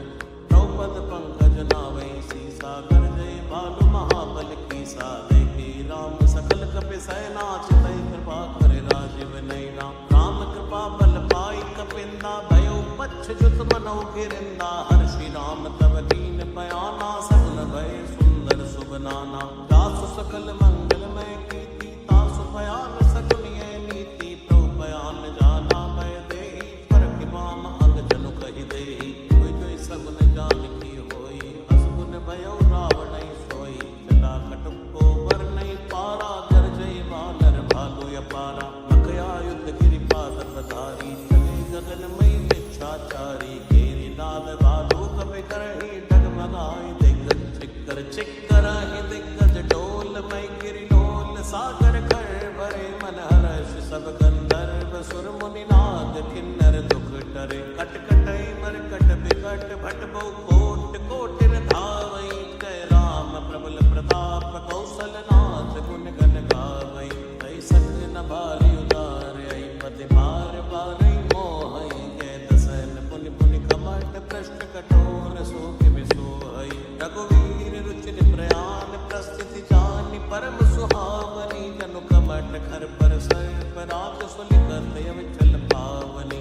द्रौपद पंकज नावै सीसा, कर जय भानु महाबल कीसा, देखी राम सकल कपि सैना, चितै कृपा करे राजीव नैना, राम कृपा बल पाई कपिंदा, भयो पच्छ जुत मनो गिरिंदा, हर्षि राम तब दीन बयाना, सगुन भय सुंदर शुभ नाना, दासु सकल मंगलमय कीर्ति, तासु बयान सगुनिय नीति, प्रभु बयान जाना भय देहि, पर किमाम अंग जनु कहि देहि, कोई कोई सगुन जान की होई, असगुन भयो रावण सोई, चला कटुको बर नहीं पारा, कर जय बानर भालु अपारा, मकया युद्ध गिरिपाद पधारी, चले गगनमय मिच्छाचारी, केरी नाद भालु कपि करहि, डगमगाई दिग्गज चिक्कर चिक्कराहि दिग्गज डोल, मई गिरि डोल, सागर कर भरे मन हर्ष, सब गंधर्व सुर मुनि नाद, किन्नर दुख टरे, कट कटई मरकट बिकट, भट बहु कोट कोटिन धावई, जय राम प्रबल प्रताप, कौशल नाथ गुण गण गावई, तै सत्य न भारी उदार, आई पति बार बार मोहई, जय दसन पुनि पुनि कमट, प्रश्न कठोर शोक विसोहई, रघुवीर रुचि प्रयाण, प्रस्थिति जानि परम सुहावनी, जनु कमट खर पर सर्प राग, सुलिखत अविचल पावनी,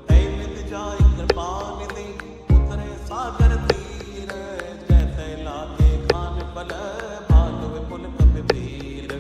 तै विधि जाय कृपा निधि, उतरे सागर तीर, जय तै लागे खान पल, भानु विपुल कपि वीर,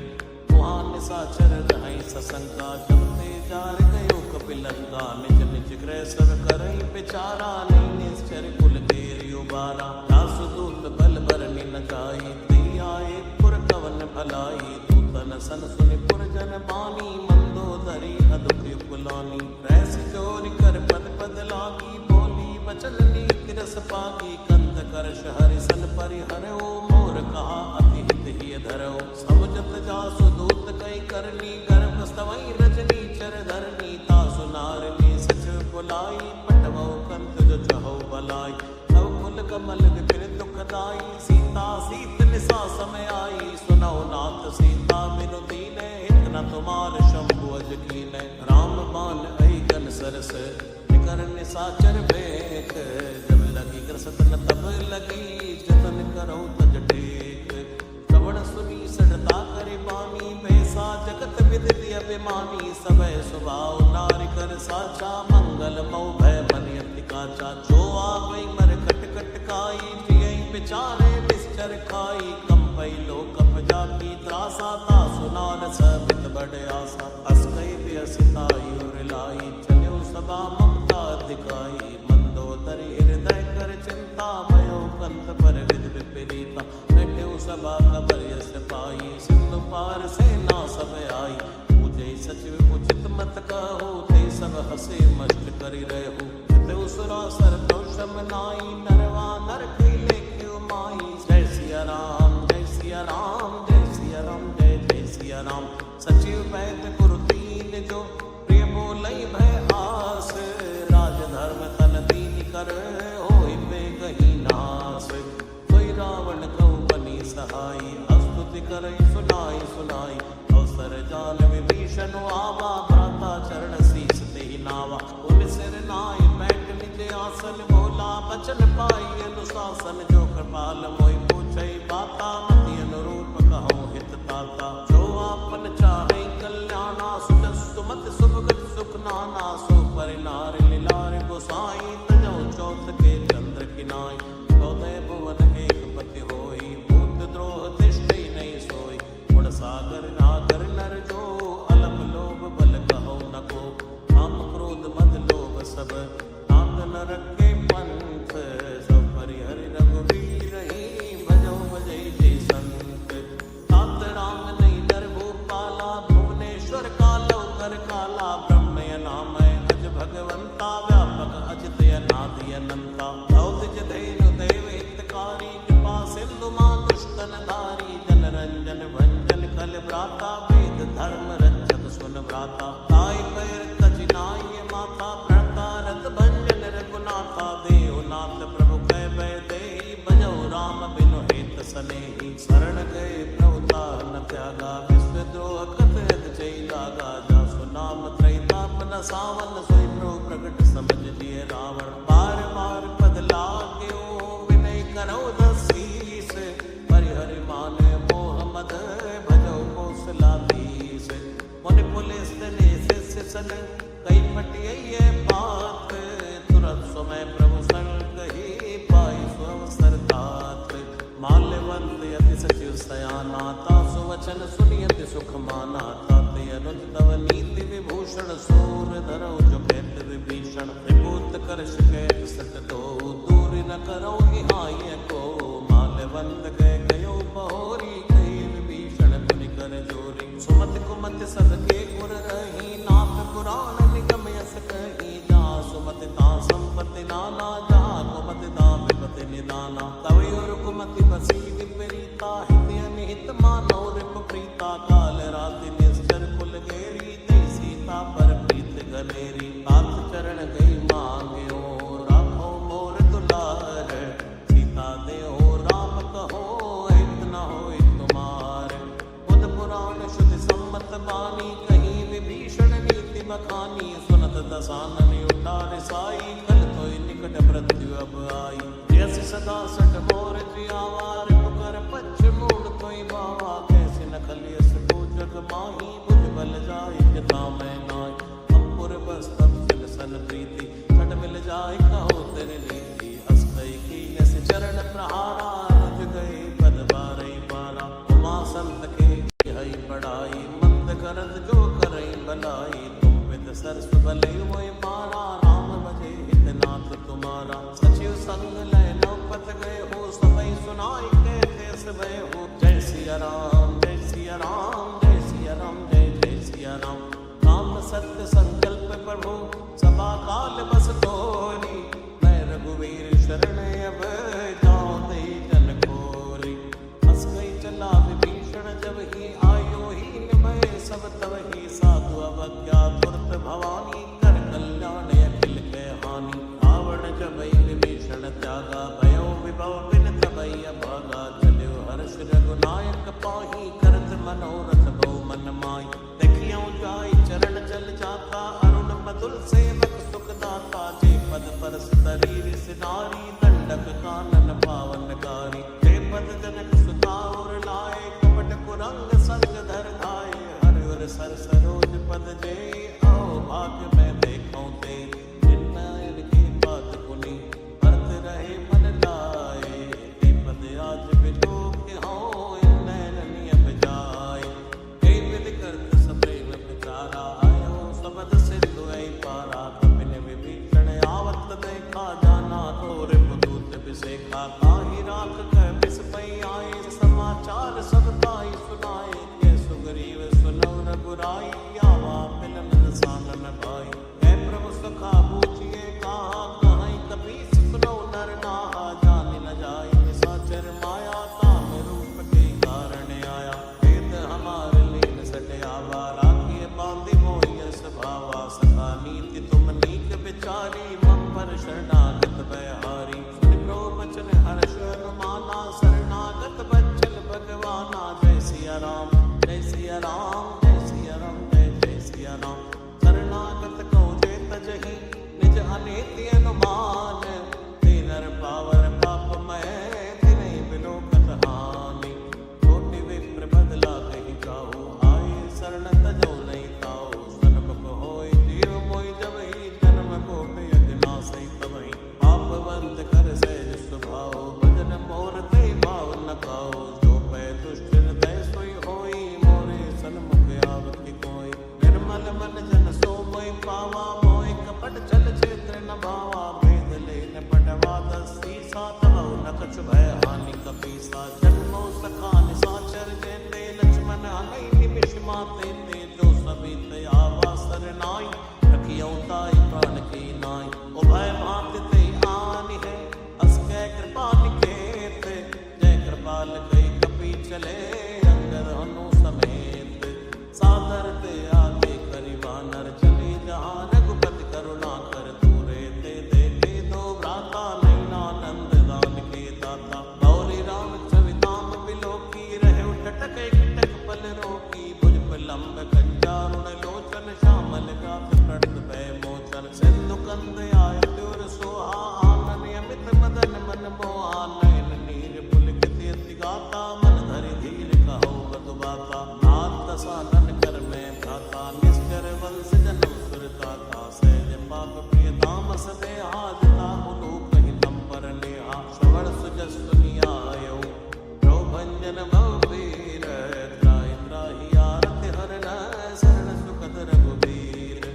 मुहान निशाचर रहै सशंका, जमते जार गयो कपिलंका, निज निज गृह सब करई विचारा, नहीं निश्चर कुल तेरी उबारा, दासु दूत बल बरनि न जाई, ती आए पुर कवन भलाई, दूतन सन सुनि पुर जन बानी, मंदोदरी अदुख उपलानी, रैस चोरी कर पद पद लागी, बोली बचन नीति रस पागी कंत करश हरि सन परिहरओ मोर कहा अति हित ही धरो समझत जासु दूत कई करनी गर्भ स्तवई रजनी चर धरनी तासु नारनी सच बुलाई पटवो कंत जो चहो बलाई तव कुल कमल विपिन दुखदाई सीता सीत निसा समय आई सुनो नाथ सीता बिनु दीने हित न तुम्हार शंभु अज कीने राम बाण ऐ गन सरस निकर निसाचर भेख जब लगी ग्रसत न तब लगी जतन करो तज टेक श्रवण सुनी सड़ता करे बानी बैसा जगत विदित अभिमानी सबय स्वभाव नारि कर साचा मंगल मौ भय मन अति काचा जो आवै मर कट कट काई जियै बिचारे निश्चर खाई कंपई लोक जाकी त्रासा ता सुनार सबित बड़ आसा अस्कै बियसिताई और लाई चलो सभा ममता दिखाई मंदोदरी हृदय कर चिंता भयो कंत पर विद विपरीता बैठे सभा खबर यस पाई सिंधु पार सेना सब आई पूजे सचिव उचित मत कहो ते सब हसे मस्त करि रहु ते उसरा सर दोषम नाई नरवा नर की लेखे माई जय सिया राम जय सिया राम जय सिया राम जय जय सिया राम सचिव वैद्य गुरु तीन जो प्रिय बोलई भय आस राज धर्म तन दीन कर होई बे कहीं नास कोई रावण कौ बनी सहाई अस्तुति करई सुनाई सुनाई अवसर जान विभीषण आवा भ्राता चरण शीस ते नावा उन सिर नाय बैठ निज आसन बोला बचन पाई अनुशासन जो कृपाल मोहि पूछई बाता मति अनुरूप कहो हित ताता जो आपन चाहे कल्याणा सुख सुमत सुभगत सुख नाना सो परिनार लीलार गोसाई तजो चौथ के चंद्र किनाई चौदह भुवन एक पति होई भूत द्रोह तिष्ठई नहीं सोई गुण सागर नागर नर जो अलप लोभ बल कहो न को काम क्रोध मद लोभ सब नाग नरक के पंथ सब परिहरि रघुवीर ही भजो भजई जय संत तात राम नहीं नर भूपाला भुवनेश्वर कालो कर काला ब्रह्मय नामय अज भगवंता व्यापक अजित अनादि अनंता औदिज धेनु देव हितकारी कृपा सिंधु मां दुष्टन धारी जन रंजन भंजन कल भ्राता वेद धर्म रक्षक सुन भ्राता ताई पैर तज नाय माता प्रणता रत भंजन रघुनाथा देवनाथ प्रभु कै भय देहि भजो राम बिनु हेत सनेहि शरण गए प्रभुता न त्यागा विश्व द्रोह कथयत जय लागा जासु नाम त्रैतापन सावन सोई प्रभु प्रगट समझ लिए रावण बार बार पद लाग्यो विनय करो दसीस परिहरि माने मोह मद भजो कौशलाधीश मुनि पुलिस ने शिष्य सन कई पटिये बात तुरंत समय प्रभु संग ही पाई सुअवसर तात माल्यवंत यति सचिव सयाना तासु वचन सुनियति सुख माना तात अनुज तव नीति विभूषण सूर धरो जो कहत विभीषण विभूत कर शिकैत सट दो दूर न करो निहाय को माल्यवंत गए गयो बहोरी कही विभीषण मुनि कर जोरी सुमति कुमति सद के गुर रही नाथ पुराण निगम यस कही जा सुमति ता संपत्ति नाना जा कुमति ता विपति निदाना तवे और कुमति बसी विपरीता हित अनिहित मानो रिप प्रीता काल राति निश्चर कुल गेरी ते सीता पर प्रीत गनेरी नाथ चरण गई मांग्यो राखो मोर दुलार सीता देहो राम कहो हित न होय तुमार बुध पुराण शुद्ध सम्मत बानी कहीं विभीषण नीति बखानी सुनत दसानन उठार साई कल तो निकट मृत्यु अब आई जैसे सदा सट मोर जियावा कर पच्छ मूड तोई बावा कैसे न खलियस को जग माही बुझ बल जाए किता मैं नाय अंपुर बस तब सिल सन प्रीति खट मिल जाए कहो तेरे रीति अस्कई की ऐसे चरण प्रहारा रुझ गए पद बारई बारा उमा संत के हई पढ़ाई मंद करत जो करई भलाई तुम विद सरस भले मोय मारा राम भजे हितनाथ तुम्हारा सचिव संग लय नौपत गए हो सबई सुनाई के देश भय हो जय सिया राम जय सिया राम जय सिया राम जय जय सिया राम काम सत्य संकल्प प्रभु सभा काल बस तोरी मैं रघु रावण जबई विभीषण त्यागा भयो विभव बिन तबई अभागा चलियो हर्ष रघुनायक पाही करत मनोरथ बहु मन माई देखियो जाई चरण चल जाता अरुण मधुर सेवक सुख दाता जे पद परस तरी सिनारी दंडक कानन पावन कारी जे पद जनक सुता और लाए कपट कुरंग संग धर धाये हर हर सर सरोज पद जे आओ भाग्य में देखो ते निर्णय की बात पुनि भरत रहे मन लाए ते पद आज बिलो के हो नैन नियम जाए हे विधि करत सप्रेम विचारा आयो सबद सिंधु ऐ पारा कपिन विभीषण आवत देखा जाना तोरे पुदूत बिसेखा काहि राख कह बिस पई आए समाचार सब ताई सुनाए के सुग्रीव सुनौ रघुराई आवा मिलन सानन भाई हे प्रभु सखा पूछिए कहा कहीं कपीस सुनौ नर नाहा जान न जाई निशाचर माया ताम रूप के कारण आया वेद हमारे लीन सटे आवा राखिए बांधि मोहि स्वभावा सखा नीति तुम नीक विचारी मम पर शरणागत बहारी सुन प्रो बचन हर्ष अनुमाना शरणागत बच्चन भगवाना जय सिया राम जय सिया राम जय सिया राम जय जय सिया राम शरणागत को जे तजहि निज अनीति अनुमान दीनर पावर पाप मय तिनहि बिलो कतहानि कोटि विप्र बदला कहि जाओ आए शरण तजो नहीं ताओ सन्मुख होय जीव मोहि जबहि जन्म कोटि अज्ञासै तबहि पापवंत कर सहज स्वभाव भजन मोर ते भाव न खाओ जो पै दुष्ट हृदय सोई होई मोरे सन्मुख आवति कोई निर्मल मन जन सो मोहि पावा मोहि कपट छल क्षेत्र न भावा भेद लेन पटवा दसी सा तब न कछ भय हानि कपीसा जन्मो सखा निशाचर जेते लक्ष्मण हनै निमिष माते ते जो सबित आवा सरनाई रखियो ताई प्राण की नाई उभय भांति ते आनि है अस कै कृपा निकेत जय कृपाल कई कपी चले अंगद हनु समेत सादर ते आगे करि वानर चले जहाँ रघुपति करुणा कर दूरे ते देखे दो भ्राता नैनानंद दान के दाता गौरी राम चविताम बिलोकी रहे उठटक एकटक पल रोकी भुज लंब कंजारुण लोचन श्यामल गात प्रणत भय मोचन सिंधु कंद आय द्युर सोहा आनन अमित मदन मन मोहा नयन नीर पुलकित अति गाता मन धरि धीर कहो मधु बाता नाथ दसानन कर में भ्राता निश्चर वंश जन्म सुरता था सहज पाप प्रिय तामस देहा जता मुलु कहि तम पर नेहा श्रवण सुजस सुनिया आयो भंजन भव वीर त्राहि त्राहि आरति हरण शरण सुखद रघुबीर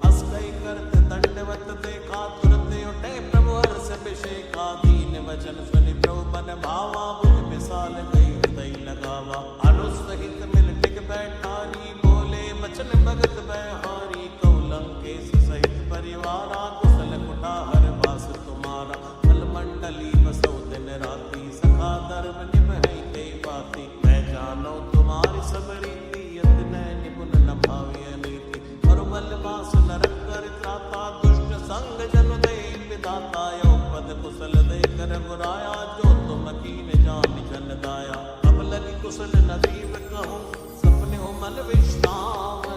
अस कई करत दंडवत देखा तुरत उठे प्रभु हर्ष अभिषेका दीन वचन सुनि प्रभु मन भावा बुझ मिसाल गई हृदय लगावा अनुसहित मिल टिक बैठारी बोले वचन भगत बहारी कौलंकेश सहित परिवारा कुशल कुटाहर वास तुम्हारा फल मंडली बसौ दिन राति सखा धर्म निभै ते बाती मैं जानो तुम्हारी सब रीति यत्न निपुण न भाव्य नीति और बल वास नरक कर त्राता दुष्ट संग जन दे विदाता यो पद कुशल दे कर गुराया जो तुम कीन जान जन दाया अब लगी कुशल नदीव कहो सपने हो मन विश्राम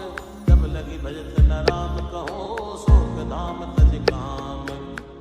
जब लगी भजत न राम कहो शोक धाम तज काम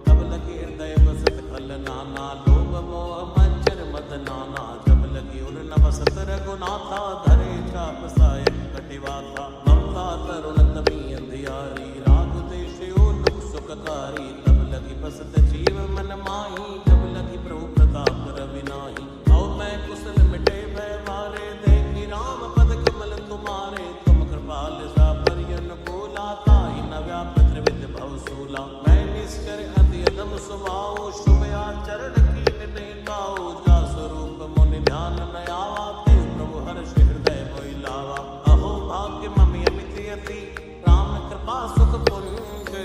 तब लगी हृदय बसत खल नाना लोभ मोह मच्छर मद नाना जब लगी उर न बसत रघुनाथा धरे चाप सायक कटिवाथा ममता तरुण तमी अंधियारी राग देशयो लुक सुखकारी तब लगी बसत जीव मन माही जब लगी प्रभु प्रताप रविनाही औ मैं कुशल मिटे भय मारे देखी राम पद कमल तुम्हारे तुम कृपाल सा परियन कोला ताहि न व्याप त्रिविध भव सूला मैं निश्चर अति अदम सुभाओ शुभ आचरण कीन नहीं गाओ जा स्वरूप मुनि ध्यान न आवा ते प्रभु हर्ष हृदय मोहि लावा अहो भाग्य ममि अमित यति राम कृपा सुख पुंज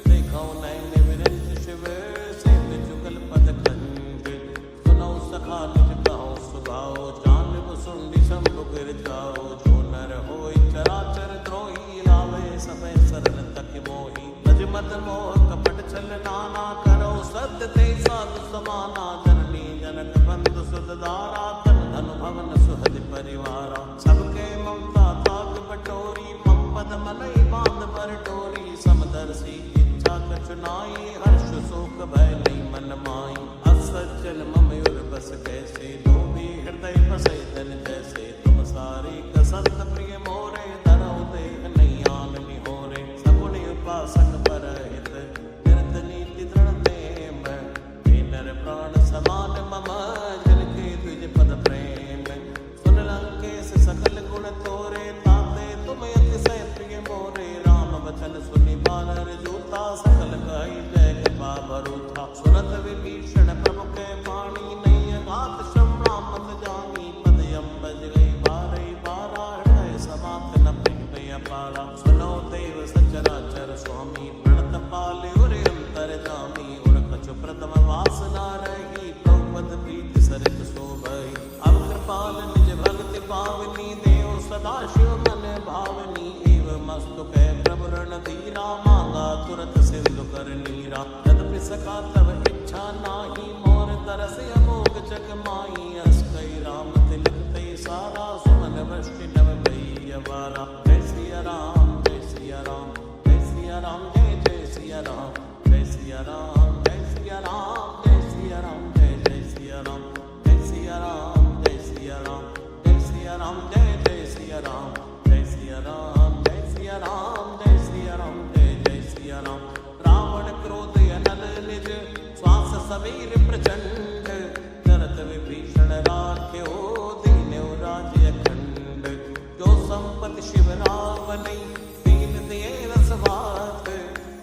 देखो नैन विरंच शिव से जुगल सत्य थे साधु समाना, जननी जनक बंधु सुतदारा, तन धनु भवन सुहद परिवारा। सबके ममता ताक बटोरी, मम पद मनई बांध पर डोरी। समदर्शी इच्छा कछुनाई, हर्ष शोक भय नहीं मन माई। असज्जन मम उर बस कैसे, लोभी हृदय बसे धन जैसे। तुम सारी कसंत प्रिय मोरे, धरौ देह नहीं आन निहोरे। सगुण उपासक परहित, तीर्थ नीति दृढ़ नेम। हे नर प्राण समान मम, जिनके तुझ पद प्रेम। सुन लंकेश सकल गुण तोरे, ताते तुम अतिशय प्रिय मोरे। राम वचन सुनि बानर जूता, सकल कहि जय कृपा भरूथा। सुनत विभीषण प्रभु के वाणी, नहीं अगात श्रवणा मत जानी। पद अम्बज गई बारई बारा, हृदय समात न पिंपय पारा। सुनो देव सचराचर स्वामी, प्रणत पाले उरे अंतर जामी। उर कछु प्रथम वासना रही, प्रभुपद प्रीति सरित शोभई। अब कृपाल निज भक्ति पावनी, देव सदा शिव मन भावनी। एव मस्तु कै प्रभु रण धीरा, मांगा तुरत सिंधु कर नीरा। यद्यपि सखा तव इच्छा नाही, मोर तरस अमोघ जग माई। अस कई राम तिलक तई सारा, सुमन वृष्टि नव भई अवारा। जय सिया राम जय सिया राम, जय सिया राम जय जय सिया राम। जय सिया राम जय सिया राम, जय सिया राम जय जय सिया राम। जय सिया राम जय सिया राम, जय सिया राम जय जय सिया राम। जय सिया राम जय सिया राम, जय सिया राम जय जय सिया राम। रावण क्रोध अनल निज, श्वास समीर प्रचंड। करत विभीषण राख्यो, दीन्यो राज्य अखंड। जो संपत्ति शिव रावनै, दीन दिए रसवात।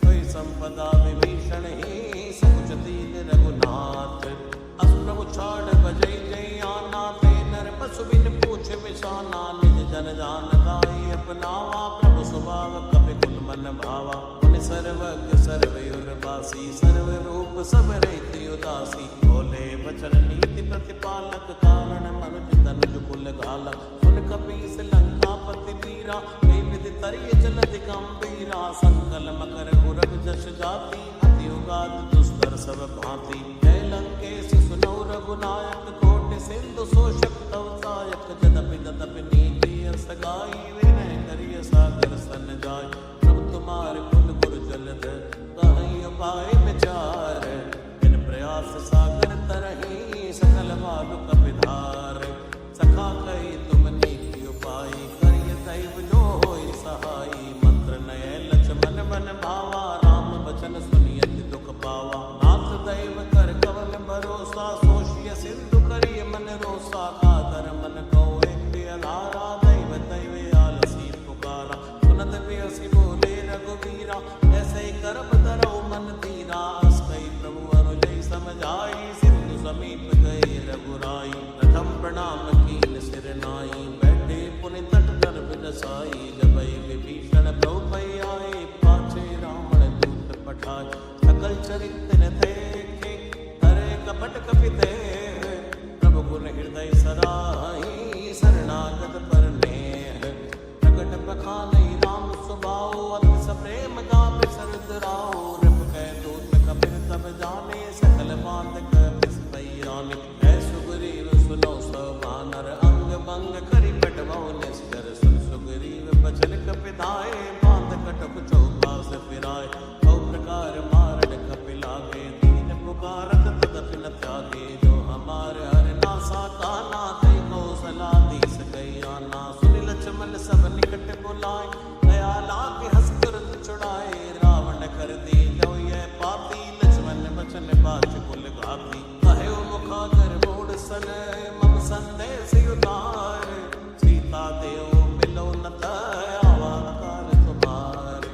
कोई संपदा विभीषण ही, सकुच दीन रघुनाथ। अस प्रभु छाड़ बजै जय आना, ते नर पशु बिन पूछ विषाना। निज जन जान गाई अपनावा, प्रभु स्वभाव कपि कुल मन भावा। पुनि सर्वज्ञ सर्वयुर्वासी, सर्व रूप सब रहित उदासी। बोले वचन नीति प्रतिपालक, कारण मनुज तनुज कुल घालक। सुन कपीस लंकापति वीरा, हे विधि तरिय जलधि गंभीरा। संकल मकर उरग जश जाति, अति उगाद दुस्तर सब भांति। जय लंकेश सुनौ रघुनायक, कोटि सिंधु शोषक तव सायक। जदपि तदपि नीति यस गाई, विनय करिय सागर सन जाय। प्रभु तुम्हारे कुल गुरु जलधर, कहीं उपाय विचार। बिन प्रयास सागर तरहि, सकल मालु कपिधार। सखा कही तुम नीति उपाय, करिय दैव जो होई सहाई। मंत्र नय लक्ष्मण मन भावा, राम वचन सुनि अति दुख पावा। नाथ दैव कर कवन भरोसा, सोषिय सिंधु करिय मन रोसा। कातर मन को एक आधारा, दैव दैव आलसी पुकारा। सुनत बियसि बोले रघुवीरा, ऐसे ही करब धरौ मन धीरा। अस कई प्रभु अनुजय समझाई, सिंधु समीप गए रघुराई। प्रथम प्रणाम कीन सिर नाई, बैठे पुनि तट कर बिरसाई। जबै विभीषण प्रभु पै आए, पाछे रावण दूत पठाए। सकल चरित्र देखे, धरे कपट कपि देह। प्रभु गुण हृदय सराही, शरणागत पर नेह। प्रकट बखानै राम सुभाऊ, अति सप्रेम गावे सरद राऊ। रिप कै दूत कपिर तब जाने, सकल बात कपिस पैयाने। है सुग्रीव सुनो सब बानर, अंग भंग करि कटवाओ निस्तर। सुन सुग्रीव बचन कपिधाए, बांध कटक चौपास फिराए। बहु प्रकार मारण कपि लागे, दीन पुकारत तदपि न त्यागे। जो हमारे हर नासा काना, तै कौशलाधीश गई आना। सुनि लक्ष्मण सब निकट बुलाए, दया लागे हंस तुरंत छुड़ाए। रावण कर दी जो यह पापी, लक्ष्मण बचन बाच कुल घाती। कहे मुखागर मोड़ सन, मम संदेश उतार। सीता देव मिलो न आवा काल तुम्हारे।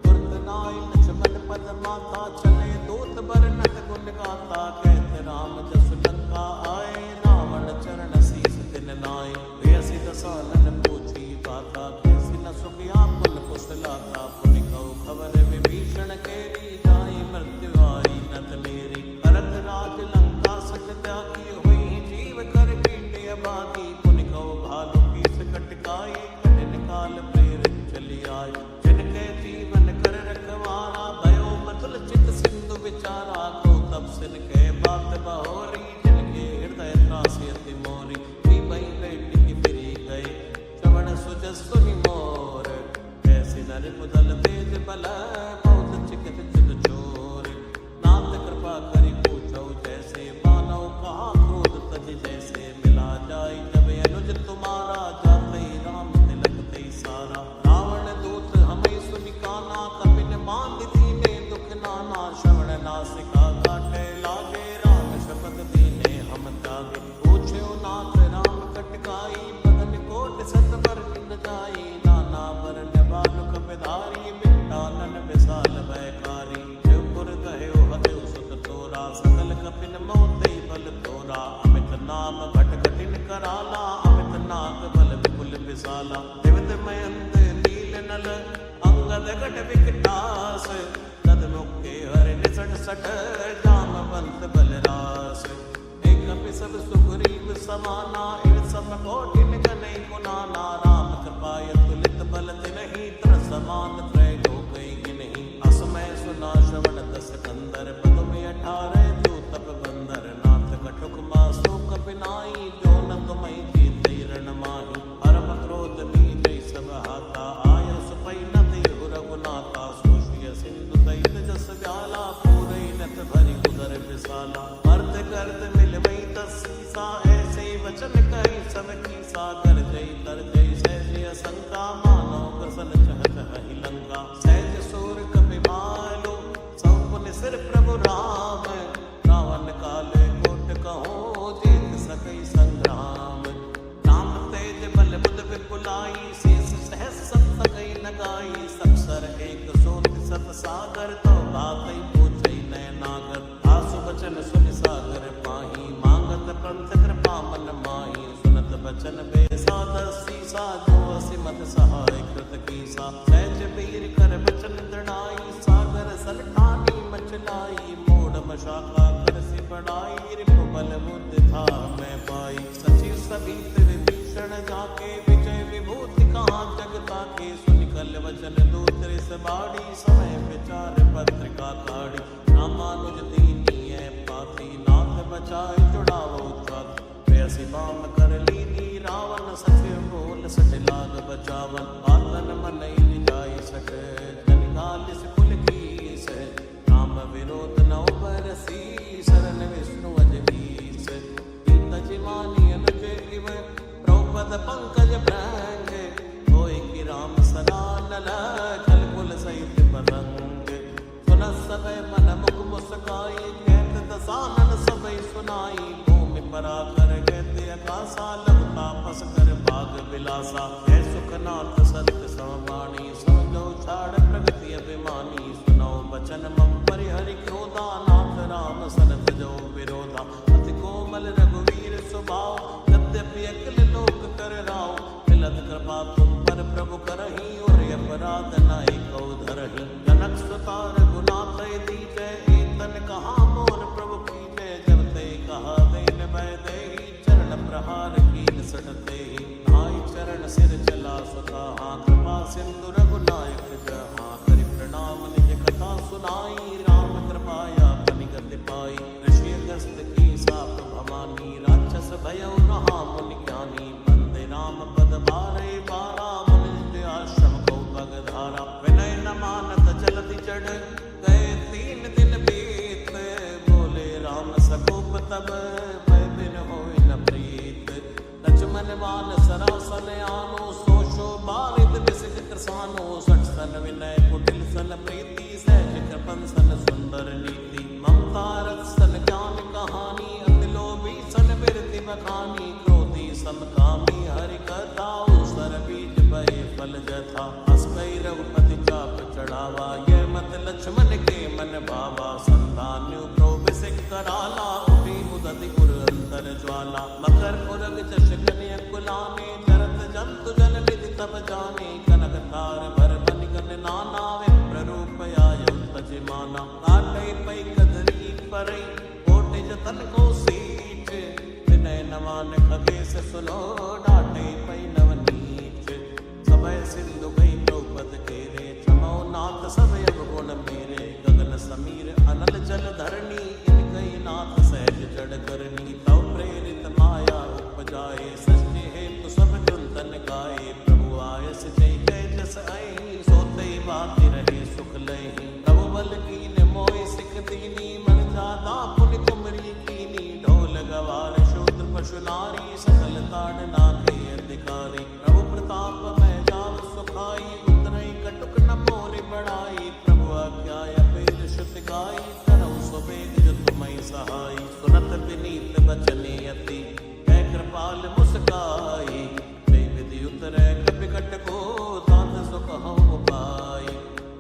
तुरत नाय लक्ष्मण पद माता, चले दूत बर नट गुण गाता। कहत राम जसु लंका आए, रावण चरण शीस दिन नाय। बेसी दसानन पूछी बाता, कैसी न सुखिया पुन कुशलाता। पुनि कहु खबर विभीषण केरी, जाई मृत्यु आई नत मेरी। भरत राज लंका सक त्यागी, हुई जीव कर कीटे अभागी। पुनि कहु भालु पीस कटकाई, कठिन काल प्रेरित चली आय। जिनके जीवन कर रखवारा, भयो मथुल चित सिंधु विचारा। को तब सिन के बात बहोरी, जिनके हृदय त्रासी अति मोरी, बई बेटी की फिरी गई श्रवण सुजस सुनि मोर, ऐसी नर मुदल तेज बल बहुत चिकित चित चोर, नाथ कृपा करी पूछो जैसे, मानव कहा क्रोध तज जैसे, मिला जाई जब अनुज तुम्हारा, जाते राम तिलक सारा, रावण दूत हमें सुनि काना, कपिन बांध दीने दुख नाना, श्रवण नासिका काटे लागे, राम शपथ दीने हम त्यागे, पूछ्यो नाथ राम कटकाई, बदन कोट सत पर किन जाई, नाना वरण बालुक बिधारी, बिटानन विशाल भयकारी, शिवपुर कहो हदेव सुत तोरा, सकल कपिन मोते बल तोरा, अमित नाम भट कठिन कराला, अमित नाग बल विपुल विशाला, दिवत मयंत नील नल, अंगद गट विकटास, तद मुक्के हरि निसट सट, जामवंत बलरास, एक सब सुग्रीव समाना, इन सब कोटिन कनै गुनाना, राम कृपा तुलित बल तिनहि, त्र समान त्रय लोक गिनहि, असमय सुना श्रवण दस कंदर, पद में 18 जो तप बंदर, नाथ कटुक मासो कपिनाई, जो न तुम्हि जीते रण माही, परम क्रोध मीजै सब हाथा, आय सुपै न देहु रघुनाथा, सोषिय सिंधु दैत जस जाला, पूरै नत भरि उदर विशाला, मर्द गर्द मिलवै तसीसा, ऐसे वचन कहि सब कीसा, कर जय तर जय सहज असंका, मानो प्रसन चहत हहि लंका, सहज सूर कपि मालो, सौ पुनि सिर प्रभु राम, रावण काले कोट कहो, जीत सकै संग्राम, राम तेज बल बुध विपुलाई, शेष सहस सत सकै लगाई, सक्षर एक सोति सत सागर, तो बातै पूछै नय नागर, आसु बचन सुनि सागर पाही, मांगत पंथ कृपा मन माही, सुनत बचन बेसाद सीसा, जो असिमत सहाय कृत कीसा, सहज वीर कर बचन दृढ़ाई, सागर सलठानी मचलाई, मोड़ मशाखा कर से बढ़ाई, रिपु बल बुद्धि था मैं पाई, सचिव सभी विभीषण जाके, विजय विभूति कहाँ जगता के, सुनि कल वचन दूतरे सबाड़ी, समय विचार पत्रिका काढ़ी, रामानुज दीनी है पाती, नाथ बचाए जुड़ावो छाती, वैसी बाम कर लीनी, रावण सचिव बोल सट लाग बचावन, आतन मन जाय सट, जन गालिस कुल कीस, राम विरोध नौ बरसी, शरण विष्णु अजनीस, तज मानी अनुज इव, द्रौपद पंकज भृंग, होय कि राम सरानल, छल कुल सहित पतंग, सुनत सब मन मुख मुस्काई, कहत दसानन सबई सुनाई, भूमि पराकर कहते आकाशा, लग तापस कर भाग विलासा, है सुखनाथ सत्य समबाणी, समझो छाड़ प्रगति अभिमानी, सुनो बचन मम परिहरि क्रोधा, नाथ राम सनत जो विरोधा, अति कोमल रघुवीर स्वभाव, यद्यपि अकल लोक कर राव, मिलत कृपा तुम पर प्रभु करहि, और अपराध नाहि कौ धरहि, जनक सुता रघुनाथ दीजै, एतन कहा मोर प्रभु कीजै, जब ते कहा देन भय देहि, चरण प्रहार कीन सटते, नाई चरण सिर चला सुता, कृपा सिंधु रघुनायक जहाँ, करि प्रणाम निज कथा सुनाई, राम कृपाया पनिगति पाई, ऋषि अगस्त की साप भवानी, राक्षस भयउ रहा मुनि ज्ञानी, बंदे राम पद बारे बारा, मुनि आश्रम को भग धारा, विनय न मानत जलधि चढ़, गए 3 दिन बीत, बोले राम सकोप तब, भय बिन होय न प्रीत, लक्ष्मण बान सरासन आनो, सोशो बारिद बिसिज कृसानो, सठ सन विनय कुटिल सन प्रीति, सहज कृपन सन सुंदर नीति, ममता रस सन ज्ञान कहानी, अति लोभी सन बिरति बखानी, क्रोधी समकामी हरि कथा, सर बीज भय फल जथा, हस कई रघुपति चाप चढ़ावा, ये मत लक्ष्मण के मन भावा, संतान्यु प्रोभ सिख कराला, उठी उदति उर अंतर ज्वाला, मकर पुरग जश कन्या कुलाने, जरत जंतु जल निधि तब जाने, कनक तार भर बन गन नाना, विप्र रूप आयु तज माना, काटै पै कदरी परई, कोटि जतन को सीच, विनय नमान खगेश सुनो, डाटे पै नवनीच, समय सिंधु गई द्रौपद केरे, क्षमो नाथ सब अब गुण मेरे, गगन समीर अनल जल धरणी, इन गई गाई, करौ सुबेग जो तुम्हें सहाई। सुनत विनीत बचने अति, है कृपाल मुस्काई। जय विधि उतरै कपिकट को, दात सो कहौ उपाय।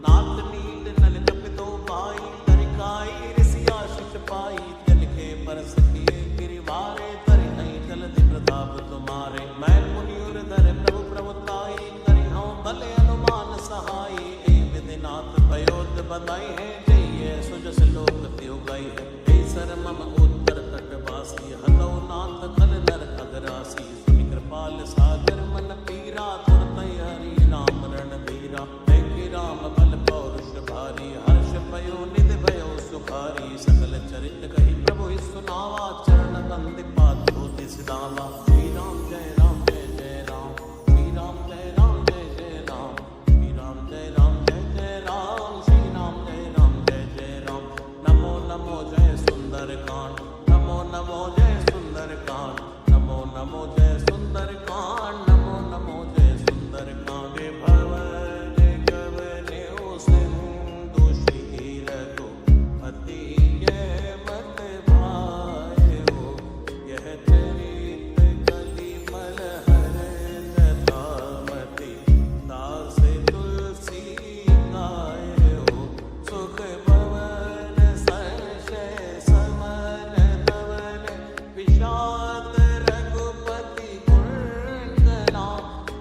नाथ नील नल कपितो पाई, तरिकाई ऋषि आशीष पाई। तिल के परस किए गिरिवारे, तरि नहीं जलधि प्रताप तुम्हारे। मैं पुनि उरधर प्रभु प्रभुताई, करिहौं भले अनुमान सहाई। ए विधिनाथ पयोद बधाई है, जय सुजस लोक त्यो गई है। हे सर मम उत्तर तटवासी, हतौ नाथ खल नर अगरासी। सुनि कृपाल सागर मन पीरा, तुरत हरि नाम रणधीरा। देखि राम बल पौरुष भारी, हर्ष पयो निधि भयो सुखारी। सकल चरित कहि प्रभु सुनावा, चरण बंदि पात होति सिधावा। श्री राम जय राम जय जय राम, श्री राम जय राम जय जय राम, श्री राम जय राम जय जय राम, श्री राम जय राम जय जय राम। नमो नमो जय सुंदर कांड, नमो नमो जय सुंदर कांड, नमो नमो जय सुंदर कांड, नमो नमो जय सुंदर कांड। भवन गवन्यो सिंधु श्री रघुपति, ये मत भायो। यह चरित कलिमल हर जटामति, दास तुलसी गायो। सुख भवन संशय समन धवन, विषाद रघुपति गुणगना।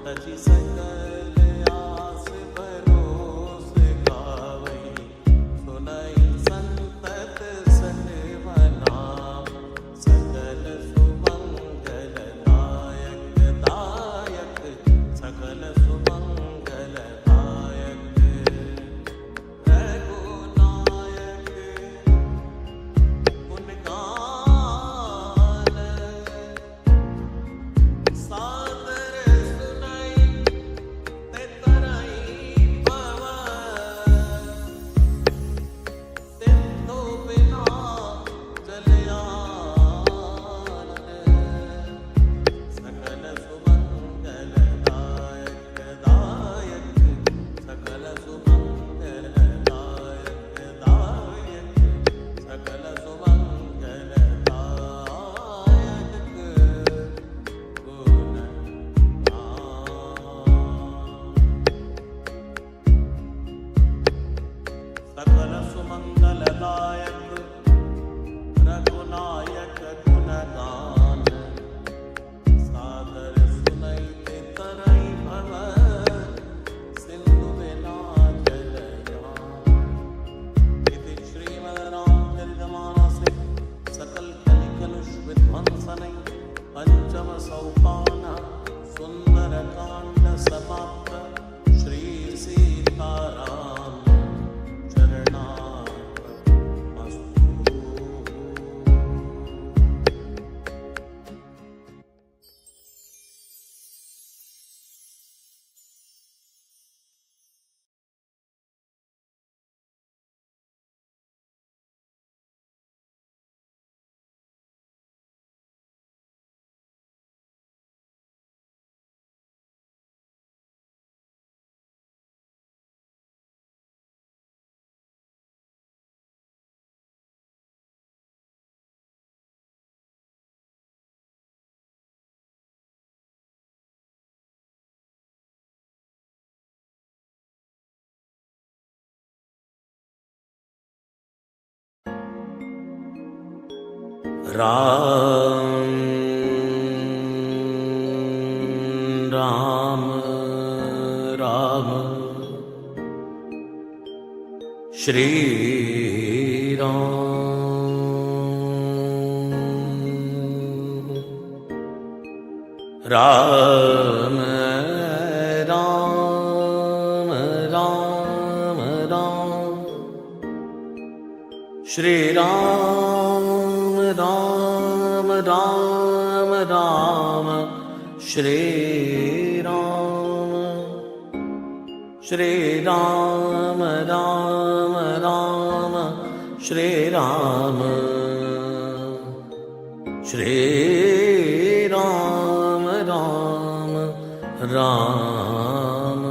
तजि सकल आस भरोस गावै, सुनई संतत सन्वनाम। सकल सुमंगल दायक दायक, सकल सुमंगल दायक। रघुनायक गुण गान, सादर सुनाई ते तरई पवन। सिंधु बिना जल आनन, सकल सुमंगल दायक दायक, सकल सुमंगल दायक दायक, सकल सुमंगल दायक गुण गान। सकल सुमंगल दायक रघुनायक गुण गान। सादर सुनई ते तरई भवन, सिंधु बिना जल यान। इति श्रीमद् रामचरितमानसे सकल कलि कलुष विध्वंसनै, पंचम सोपान सुंदर कांड समाप्त। श्री सीताराम चरणार्पणमस्तु। राम राम राम, श्री राम राम राम राम राम, श्री राम राम राम राम, श्री राम श्री राम राम राम, श्री राम श्री राम राम राम।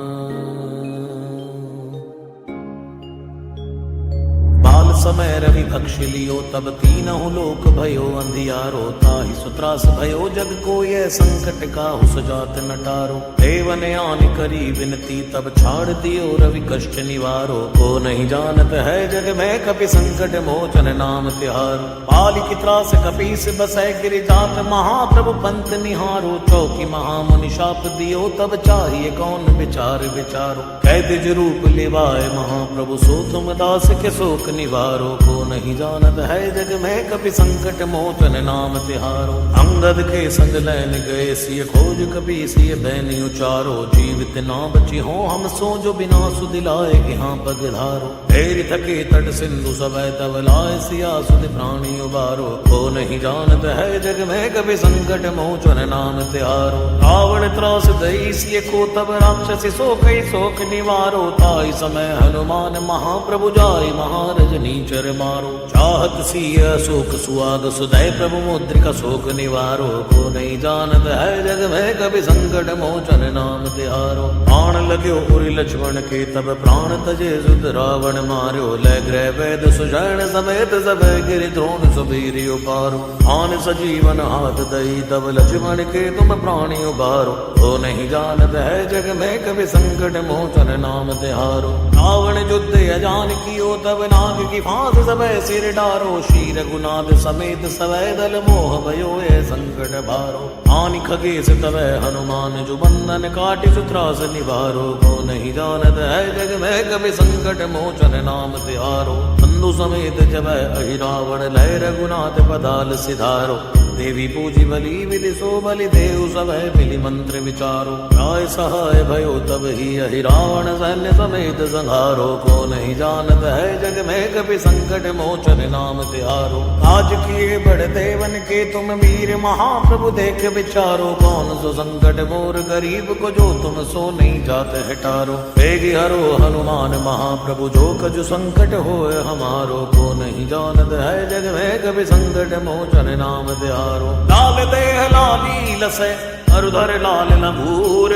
बाल समय रवि भक्ष लियो तब तीनहु लोक भयो अंधियारो। ताहि सुत्रास भयो जग को यह संकट काहु सजात न टारो। देवन आन करी विनती तब छाड़ दियो रवि कष्ट निवारो। को नहीं जानत है जग में कपि संकट मोचन नाम तिहारो। पाली की त्रास कपीस बसै गिर जात महाप्रभु पंथ निहारो। चौकी महामुनि शाप दियो तब चाहिए कौन विचार विचारो। कैदिज रूप लिवाए महाप्रभु सो तुम दास के शोक निवारो। को नहीं जानत है जग में कपि संकट मोचन नाम तिहारो। अंगद के संग लैन गए सिय खोज कपि सिय बैनि उचारो। जीवित ना बची हो हम सो जो बिना सुदिलाए यहाँ पग धारो। ढेर थके तट सिंधु सवै तब लाए सिया सुध प्राणी उबारो। को नहीं जानत है जग में कपि संकट मोचन नाम तिहारो। रावण त्रास दई सिय को तब राक्षसी सो कई शोक निवारो। ताई समय हनुमान महाप्रभु जाय महारज नीचर मारो। चाहत सिय शोक सुआग सुदय प्रभु मुद्रिका शोक निवारो। को नहीं जानत है जग में कभी संकट मोचन नाम तिहारो। प्राण लग्यो उरि लक्ष्मण के तब प्राण तजे सुध रावण मार्यो। लय ग्रह वैद सुषैण समेत सब गिरि द्रोण सुबीर उपारो। आन सजीवन हाथ दई तब लक्ष्मण के तुम प्राणी उबारो। तो नहीं जानत है जग में कभी संकट मोचन नाम तिहारो। रावण युद्ध अजान कियो तब नाग की फांस सबे सिर डारो। श्री रघुनाथ समेत सवै दल मोह भयो ये संकट भारो। आनि खगेश तवै हनुमान जो बंधन काटि सुत्रास निवारो। को नहीं जानत है जग में कभी संकट मोचन नाम तिहारो। बंधु समेत जब अहि रावण लय रघुनाथ पदाल सिधारो। देवी पूजी बलि विधि सो बलि देव सभय मिली मंत्र विचारो। राय सहाय भयो तब ही अहि रावण सैन्य समेत संहारो। को नहीं जानत है जग में कभी संकट मोचन नाम तिहारो। आज किए बड़ देवन के तुम वीर महाप्रभु देख विचारो। कौन सो संकट मोर गरीब को जो तुम सो नहीं जात हटारो। बेगी हरो हनुमान महाप्रभु जो कजु संकट होए हमारो। को नहीं जानत है जग में कभी संकट मोचन नाम तिहारो। लाल देह लाली लसै अरुधर लाल नभूर।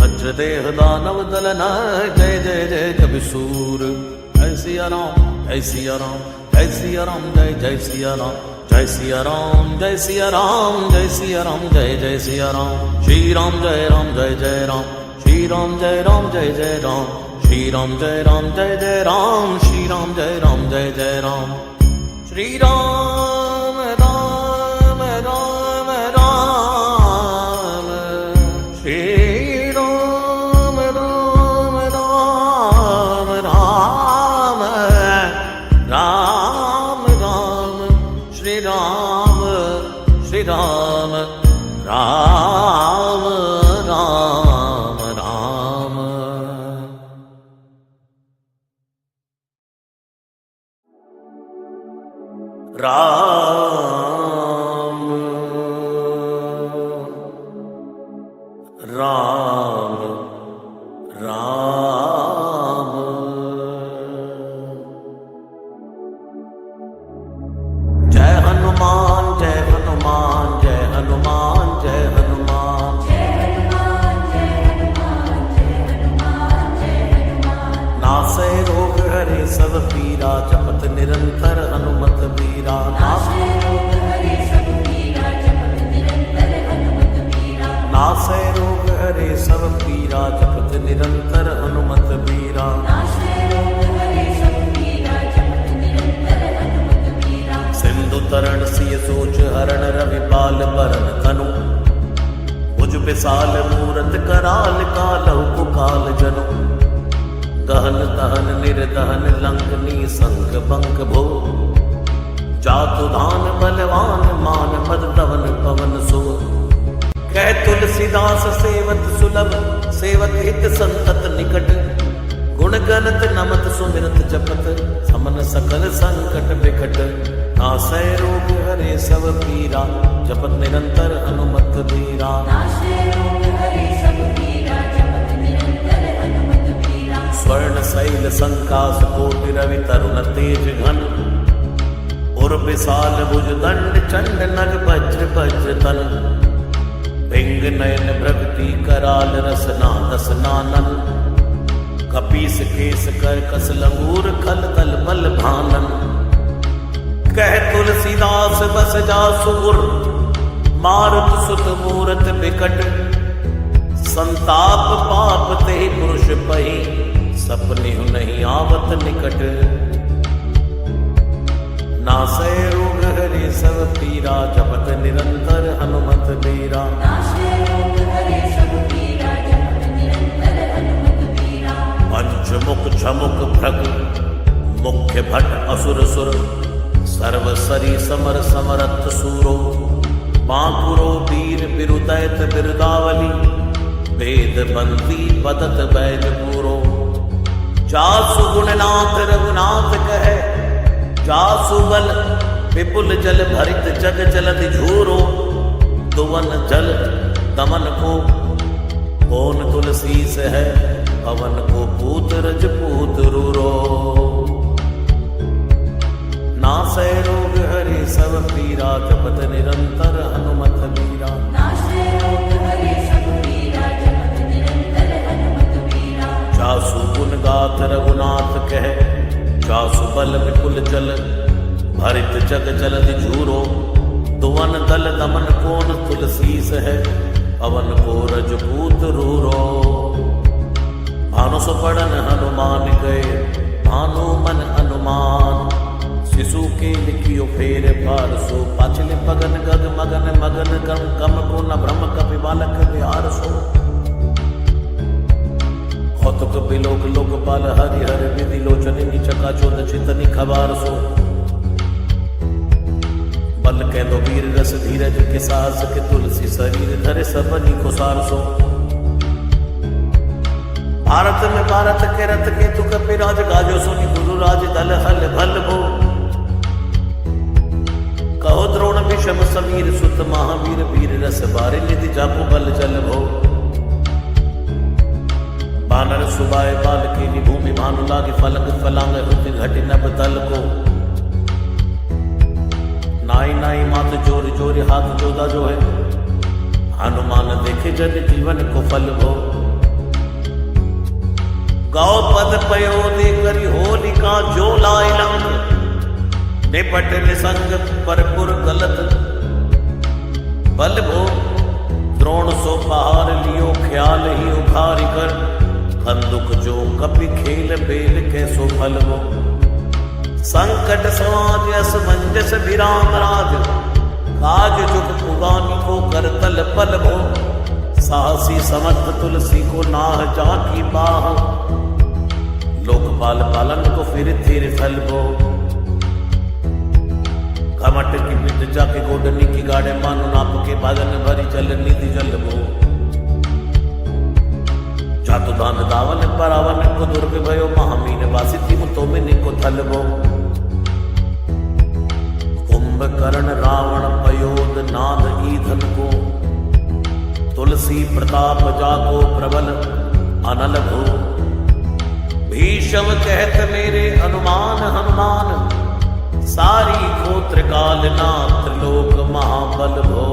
वज्र देह दानव दलन जय जय जय कवि सूर। जय सिया राम जय सिया राम जय सिया राम जय जय सिया राम। जय सिया राम जय सिया राम जय सिया राम जय जय सिया राम। श्री राम जय जय राम। श्री राम जय जय राम। श्री राम जय जय राम। श्री राम जय जय राम। श्री राम राम राम राम। श्री राम राम राम राम। राम राम श्री राम श्री राम। राम राम राम। राम राम राम। जय हनुमान जय हनुमान जय हनुमान जय हनुमान। नासै रोग हरे सब पीरा जपत निरंतर हनुमत बीरा। नासै रोग हरे सब पीरा जपत निरंतर हनुमत बीरा। सिंधु तरण सिय सोच हरण रविपाल बरन तनु। भुज विशाल मूरत कराल कालहु कुकाल जनु। दहन दहन निर्दहन लंकनी संग बंक भो। जातु धान बलवान मान मद दवन पवन सो। कह तुलसीदास सेवत सुलभ सेवत हित संतत निकट। गुण गणत नमत सुमिरत जपत समन सकल संकट बिकट। नासै रोग हरे सब पीरा जपत निरंतर हनुमत बीरा। स्वर्ण शैल संकास कोटि रवि तरुण तेज घन। उर विशाल भुज दंड चंड नग वज्र वज्र तन। भिंग नयन प्रगति कराल रसना दसनानन। कपीस केस कर कस लंगूर खल तल बल भानन। कह तुलसीदास बस जा सुर, मारुत सुत मूरत बिकट, संताप पाप ते पुरुष पही, सपने नहीं आवत निकट। नासै रोग हरे सब पीरा, जपत निरंतर हनुमत बीरा। पंचमुख छमुख भ्रग, मुख्य भट असुर सुर, सर्व सरी समर समरथ सूरो, बांकुरो वीर बिरुदैत बिरदावली, वेद बंदी बदत बैज पूरो। जासु गुणनाथ रघुनाथ कहे, जासु बल विपुल जल भरित जग जलधि झूरो, दुवन जल दमन को कौन तुलसी से है, पवन को पूत रजपूत रूरो। नासै रोग हरे सब पीरा, जपत निरंतर हनुमत बीरा। जासु गुण गाथ रघुनाथ कहे, जासु बल विपुल जल भरित जग जलधि झूरो, दुवन दल दमन कौन तुलसी से है, पवन को रजपूत रूरो। भानु सुपड़न हनुमान गए, भानु मन अनुमान, शिशु के लिखियो फेर पारसो, पाछले पगन गग मगन मगन गम कम को न भ्रम कपि बालक बिहार सो। कौतुक बिलोक लोकपाल हरि हर विधि लोचनि चका चोद चितनि खबार सो। बल के दो वीर रस धीरज के साहस के, तुलसी शरीर धरे सबनी को सार सो। भारत में भारत के रथ के तु कपिराज, गाजो सुनि गुरु राज दल हल भल भो। कहो द्रोण विषम समीर सुत, महावीर वीर रस बारे, निधि जापु बल जल भो। बानर सुबाए बाल की भूमि, भानु लागे फलक फलांग, हुति घटी नभ तल को। नाई नाई मात जोर जोर, हाथ जोदा जो है, हनुमान देखे जन जीवन को फल भो। गौ पद पयोदि करी होलिका, जो लाए लंग निपट निसंग, परपुर गलत बल भो। द्रोण सो पहाड़ लियो, ख्याल ही उखारी कर, कंदुक जो कपि खेल बेल कैसो फल वो। संकट समाज असमंजस विराम राज, काज जुग पुगानी को कर तल पल भो। साहसी समर्थ तुलसी को नाह जाकी बाह, लोकपाल पालन को फिर थिर फल भो। कमट की पिट जाके गोडनी की गाड़े, मानो नाप के बागन भरी जल निधि जल भो। जातु दान दावन परावन को दुर्ग भयो, महामीन वासी थी मुतो में निको थल भो। कुंभकर्ण रावण पयोद नाद ईधन को, तुलसी प्रताप जाको प्रबल अनल भो। भीषम कहत मेरे हनुमान हनुमान, सारी गोत्र काल ना त्रिलोक महाबल भो।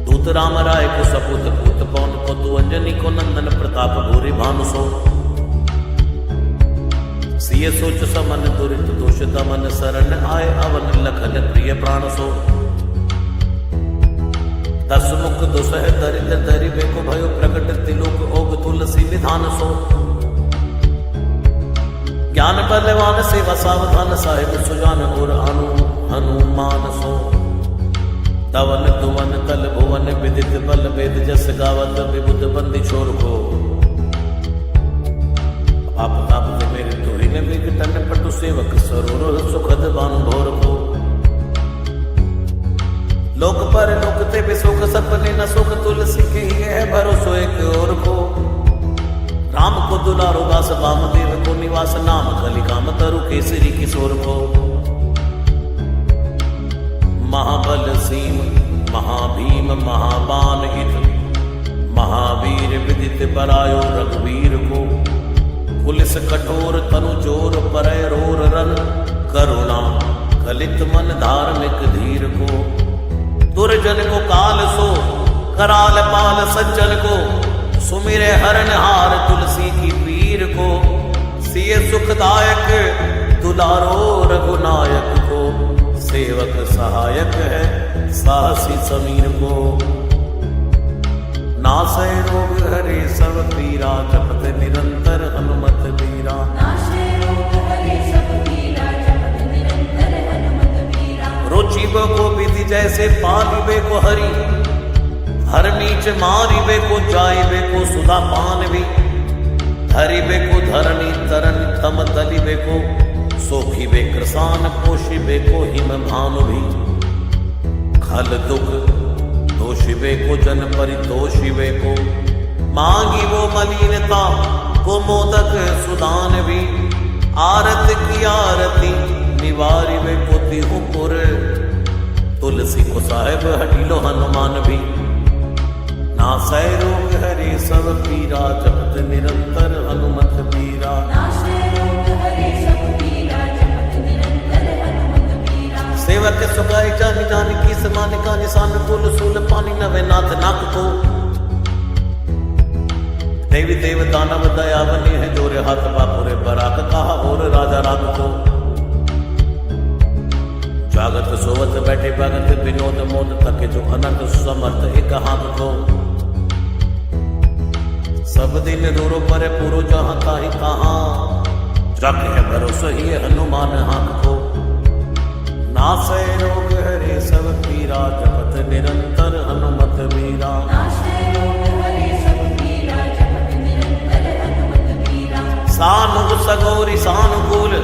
दूत राम राय को सपूत पूत पवन को, तु अंजनी को नंदन प्रताप भूरि भानु सो। सिय सोच समन दुरित दोष दमन, शरण आए अवन लखन प्रिय प्राण सो। दस मुख दुसह दरिद्र दरिबे को भयो, प्रकट तिलोक ओग तुलसी निधान सो। ज्ञान बलवान सेवा सावधान, साहिब सुजान और हनुमान सो। तवन तुवन तल भुवन विदित बल, वेद जस गावत विबुध बंदी छोर को। आप ताप ते मेरे तोहि ने विघटन, पटु सेवक सरोर सुखद बानु भोर को। लोक पर लोक ते बिसुख, सपने न सुख, तुलसी के ही है भरोसो एक और को। राम को दुलारो दास वामदेव को, निवास नाम कलिकाम तरु केसरी किशोर को। महाबल सीम महाभीम महाबान हित, महावीर विदित बरायो रघुवीर को। पुलिस कठोर तनु जोर, परय रोर रन, करुणा कलित मन धार्मिक धीर को। दुर्जन को काल सो, कराल पाल सज्जन को। सुमिरे हरण हार तुलसी की पीर को। सिय सुखदायक दुलारो रघुनायक को, सेवक सहायक है साहसी समीर को। नासै रोग हरे सब पीरा, जपत निरंतर हनुमत वीरा। रुचिबो को विधि जैसे पालिबे को हरि, हर नीच मारिबे को जाइबे को सुधा पान भी। धरिबे को धरणी तरन तम तलिबे को, सोखिबे कृसान पोषिबे को हिम भानु भी। खल दुख दोषिबे को जन परितोषिबे को, मांगी वो मलिनता को मोदक सुदान भी। आरत की आरती निवारिबे को तिहुपुर, तुलसी को साहेब हटिलो हनुमान भी। नासै रोग हरे सब पीरा, जपत निरंतर हनुमत वीरा। सेवक सुगाई जानी जानी की समान का निशान, कुल सूल पानी नवे नाथ नाक को। देवी देव दानव दयावनी है, जोरे हाथ बापुरे बराक कहा और राजा राग को। जागत सोवत बैठे भगत विनोद मोद, थके जो अनंत समर्थ एक हाथ को। सब दिन रोरो पर पुरो जहां ताहि तहां, रख है भरोसा ही हनुमान हाथ को। नासै रोग हरे सब पीरा, जपत निरंतर हनुमत वीरा। सानुग सगोरी सानुकूल,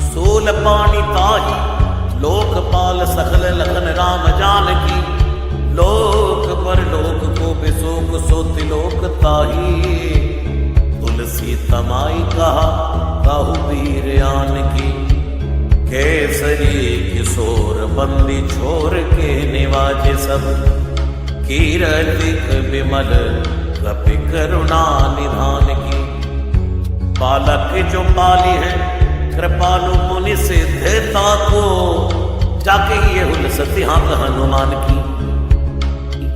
सूल पानी ताही। लोकपाल सकल लखन राम जानकी, लोक पर लोक को बिसोक सो तिलोक ताही। तुलसी तमाई कहा काहू वीर आन की, केसरी किशोर बंदी छोर के निवाजे सब। कीरतिक विमल कपि करुणा निधान की, बालक जो पाली है कृपालु मुनि सिद्धता को। जाके ये हुल सतिहांग हनुमान की।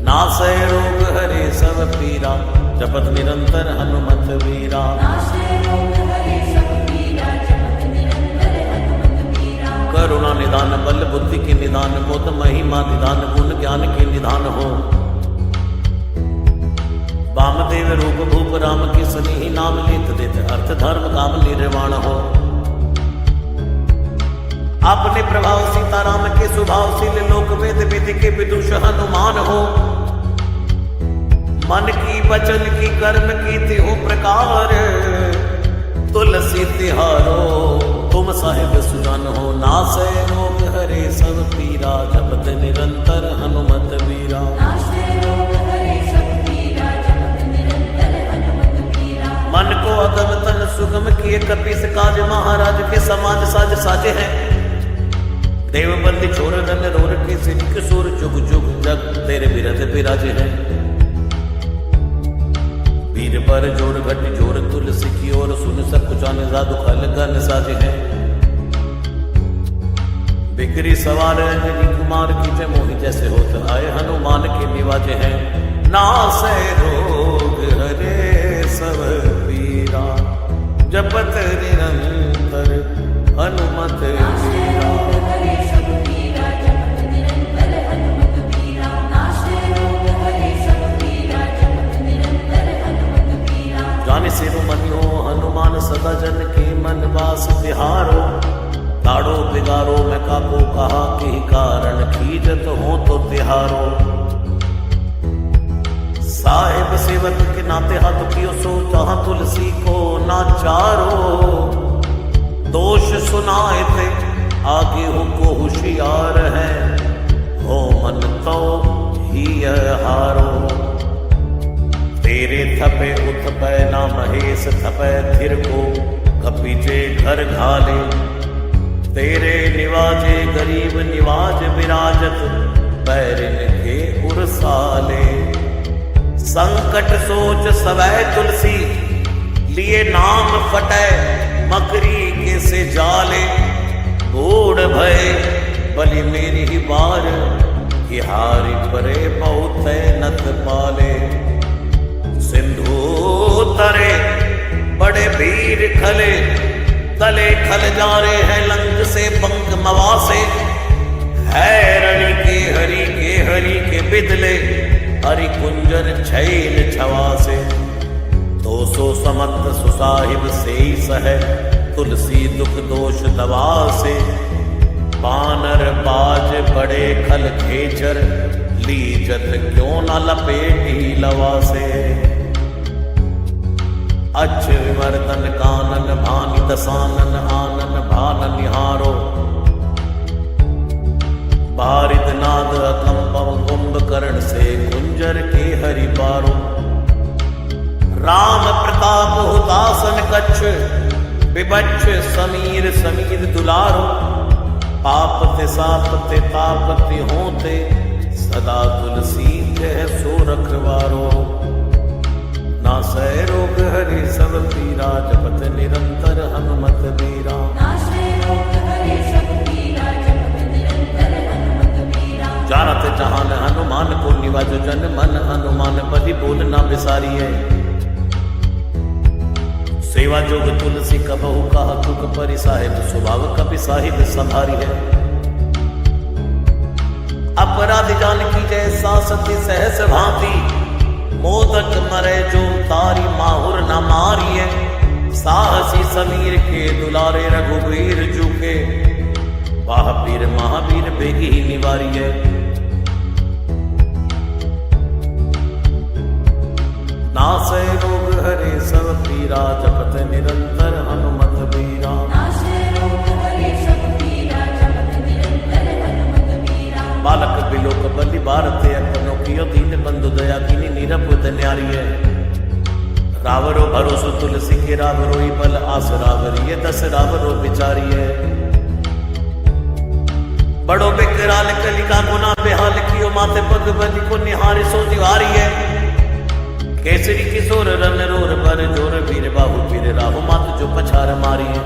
नासै रोग हरे सब पीरा, जपत निरंतर हनुमत वीरा। करुणा निदान बल बुद्धि के निदान, बोध महिमा निदान गुण ज्ञान के निदान हो। वामदेव रूप भूप राम की सनी, नाम लेत देत अर्थ धर्म काम निर्वाण हो। अपने प्रभाव सीताराम के स्वभाव शील, लोक वेद विधि के विदुष हनुमान हो। मन की वचन की कर्म की तिहु प्रकार, तुलसी तिहारो तुम साहिब सुजान हो। नासै रोग हरे सब पीरा, जपत निरंतर हनुमत वीरा। मन को अगम तन सुगम किए, कपीस काज महाराज के समाज साज साजे हैं। देवबंदी छोर धन रोर के सिर किशोर, जुग जुग जग तेरे बिरध बिराजे हैं। वीर पर जोर घट जोर तुलसी की ओर, सुन सब कुछ आने जादू खल गन साजे हैं। बिक्री सवार अंजनी कुमार की जय, मोहि जैसे होत आए हनुमान के निवाजे हैं। नासै रोग हरे सब पीरा, जपत निरंतर हनुमत वीरा। जाने सेरो मनियो हनुमान, सदा जन के मन वास तिहारो। ताड़ो बिगारो मैं काको कहा, के कारण खीजत हो तो तिहारो। साहिब सेवक के नाते हाथ कियो सो, जहां तुलसी को नाचारो। दोष सुनाए थे आगे हो को होशियार है, हो मन तो ही हारो। तेरे थपे उथपै ना महेश थपै थिर को, कपीजे घर घाले। तेरे निवाजे गरीब निवाज विराजत, बैरिन के उरसाले। संकट सोच सवै तुलसी, लिए नाम फटै मकरी के से जाले। बूढ़ भय बलि मेरी ही बार, कि हारी परे बहुत नत पाले। सिंधु तरे बड़े वीर खले, गले खल जा रहे हैं लंग से पंख मवा से, है हरि के बिदले, हरि कुंजर छैल छवा से। 200 समत सुसाहिब से सह, तुलसी दुख दोष दवा से। बानर बाज बड़े खल खेचर, लीजत क्यों न लपेटी लवा से। अच्छ विवर्तन कानन भानि दसानन, आनन भान निहारो। बारिद नाद कंपम कुंभकर्ण से, कुंजर के हरि पारो। राम प्रताप हुतासन कच्छ, विबच्छ समीर समीर दुलारो। पापते सापते तापते होते, सदा तुलसी कह सो रखवारो। नासै रोग हरे सब पीरा, जपत निरंतर हनुमत बीरा। जानत जहान हनुमान को निवाज, जन मन हनुमान बलि बोल ना बिसारिए। सेवा जोग तुलसी कबहु कहा, तुक परि साहिब स्वभाव कपि साहिब संभारी है। अपराध जान की जैसा सती सहस भांति, मोदक मरे जो तारी माहुर न मारिए। साहसी समीर के दुलारे रघुवीर जुके, महावीर महावीर बेगी ही निवारिए। नासै रोग हरे सब पीरा, जपत निरंतर हनुमत बीरा। बालक बिलोक बलि भारते, अपनों कियो दीन बंधु दया कीनी, निरपुत न्यारिये। रावरो भरोसो तुलसी के, रावरो बल आस रावरिये। 10 रावरो बिचारिये। बड़ो बेकराल कलिका गुना बेहाल कियो, माथे पग बलि को निहारे सो दीवारिये। केसरी किशोर रन रोर पर जोर, वीर बाहु पीर राहु मात जो पछार मारिये।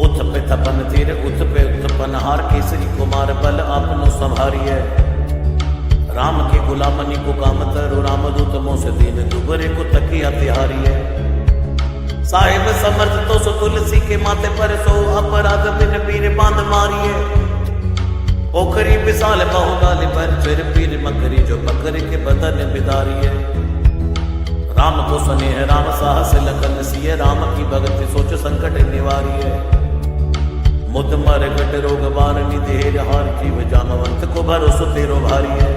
उथ पे तपन तीर उथ पे उत्पन हार, केसरी कुमार बल आपनो संभारिये। राम के गुलामनी को काम तरो, रामदूत मोस दीन दुबरे को तकिया तिहारिये। साहिब समर्थ तो सो तुलसी के माथे पर सो, अपराध बिन पीर बांध मारिये। ओखरी विशाल बहुगाली पर फिर पीर मकरी, जो पकड़ के बदन बिदारिये। राम को स्नेह राम साहस लखन सिय, राम की भक्ति सोच संकट निवारिये। मुद मर गट रोग वारनी, देह हार जीव जामवंत को भरोसो तेरो भारिये।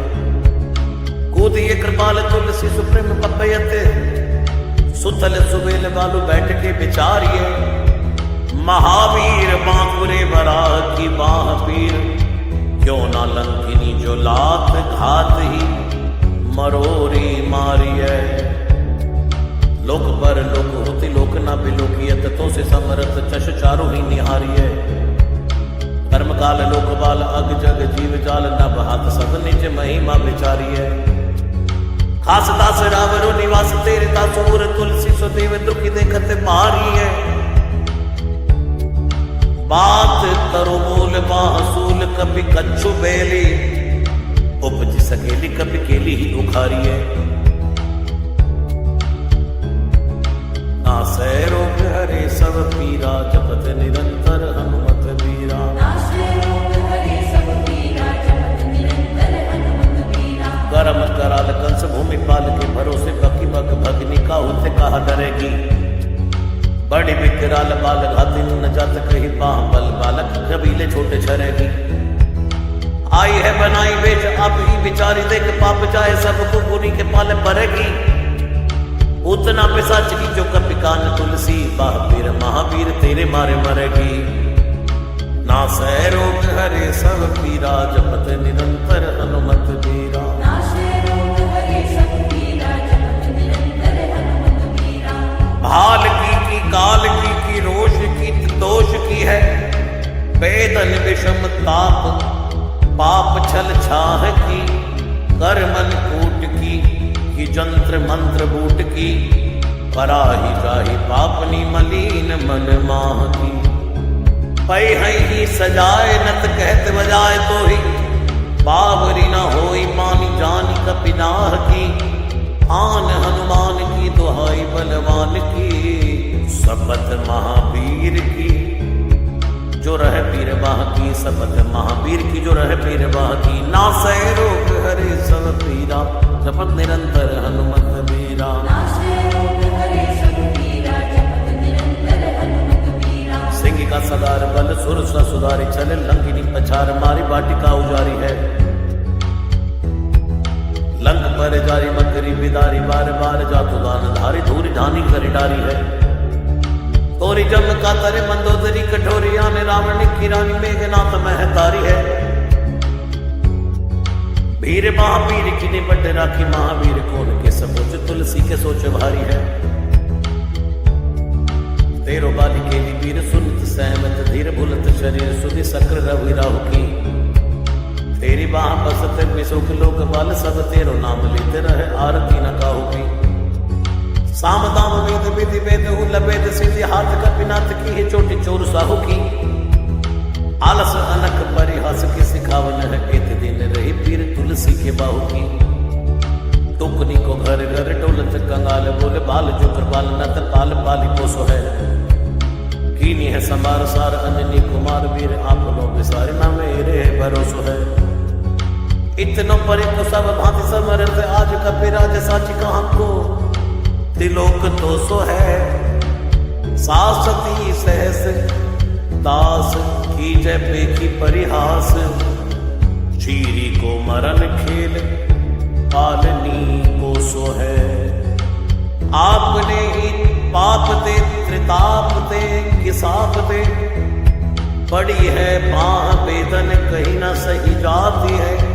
कूदिए कृपाल तुलसी सुप्रेम पपयते, सुतल सुबेल बालू बैठ के बिचारिये। महावीर बांकुरे बरा की बाह पीर, क्यों ना लंकिनी जो लात घात ही मरोरी मारिये। लोक पर लोक होती लोक ना बिलोकियत, तो से समरथ चश चारो ही निहारिये। कर्म काल लोक बाल अग जग जीव जाल, नभ हाथ सब निज महिमा विचारिये। खास दास रावरो निवास तेरे, तासुर तुलसी सुदेव दुखी देखत मारिये। बात करो बोल बाहसूल, कभी कच्छु बेली, उपज सकेली कभी केली ही उखारिये। नासै रोग हरे सब पीरा, जपत निरंतर हनुमत बीरा। करम कराल कंस भूमि पाल के, भरोसे बकी बक भगनी का उसे कहा डरेगी। बड़ी विकराल बाल घाती न जात कही, बाह बल बालक कबीले छोटे छरेगी। आई है बनाई बेच अब ही बिचारी, देख पाप जाए सबको बुरी के पाले पड़ेगी। उतना पिशाच की जो कपि कान तुलसी, बाहवीर महावीर तेरे मारे मरेगी। नासै रोग हरे सब पीरा, जपत निरंतर हनुमत बीरा। भाल की काल की रोष की दोष की है। वेदन विषम ताप पाप छल छाह की, कर मन कूट की जंत्र मंत्र बूट की। पराही जाही पापनी मलीन मन माह की। पै ही सजाए नत कहत बजाए तो ही, बावरी न होई मानी जानी कपिनाह की। आन हनुमान की दुहाई बलवान की, शपथ महावीर की जो रह पीर बाह की, शपथ महावीर की जो रह पीर बाह की। नासै रोग हरे सब पीरा, जपत निरंतर हनुमत बीरा। सिंह का सदार बल सुर सुधारी, चले लंकिनी पछार मारी, वाटिका उजारी है। लंक पर जारी मकरी बिदारी, बार बार जातु दान धारी, धूरी धानी करी डारी है। तोरी जम का तरे मंदोदरी कठोरी, आने रावण की रानी मेघनाथ महतारी है। भीर महावीर की निपट राखी, महावीर कौन के सपोच, तुलसी के सोच भारी है। तेरो बाली के वीर सुनत सहमत, धीर भुलत शरीर सुधि सक्र रवि राहु की। तेरी बाह बसत विसुख लोक बाल, सब तेरो नाम लेते रहे आरती न काहू की। साम दाम वेद विधि वेद लभेद सिद्धि, हाथ कपिनाथ की है चोटी चोर साहू की। आलस अनक परिहास के सिखावन है, एक दिन रही पीर तुलसी के बाहू की। टुकनी को घर घर डोलत कंगाल, बोले बाल जो कृपाल नत पाल पाली पोसो है। कीनी है संभार सार अंजनी कुमार, वीर आप लोग विसारे ना मेरे भरोसो है। इतनो परे को सब भांति समर्थ, आज कपिराज साची कहाँ को। त्रिलोक तो सो है सासती सहस, दास की जय पेखी परिहास। चीरी को मरण खेल, पालनी को सो है। आपने ही पाप दे त्रिताप दे किसाप दे, पड़ी है बाह वेदन कहीं न सही जाती है।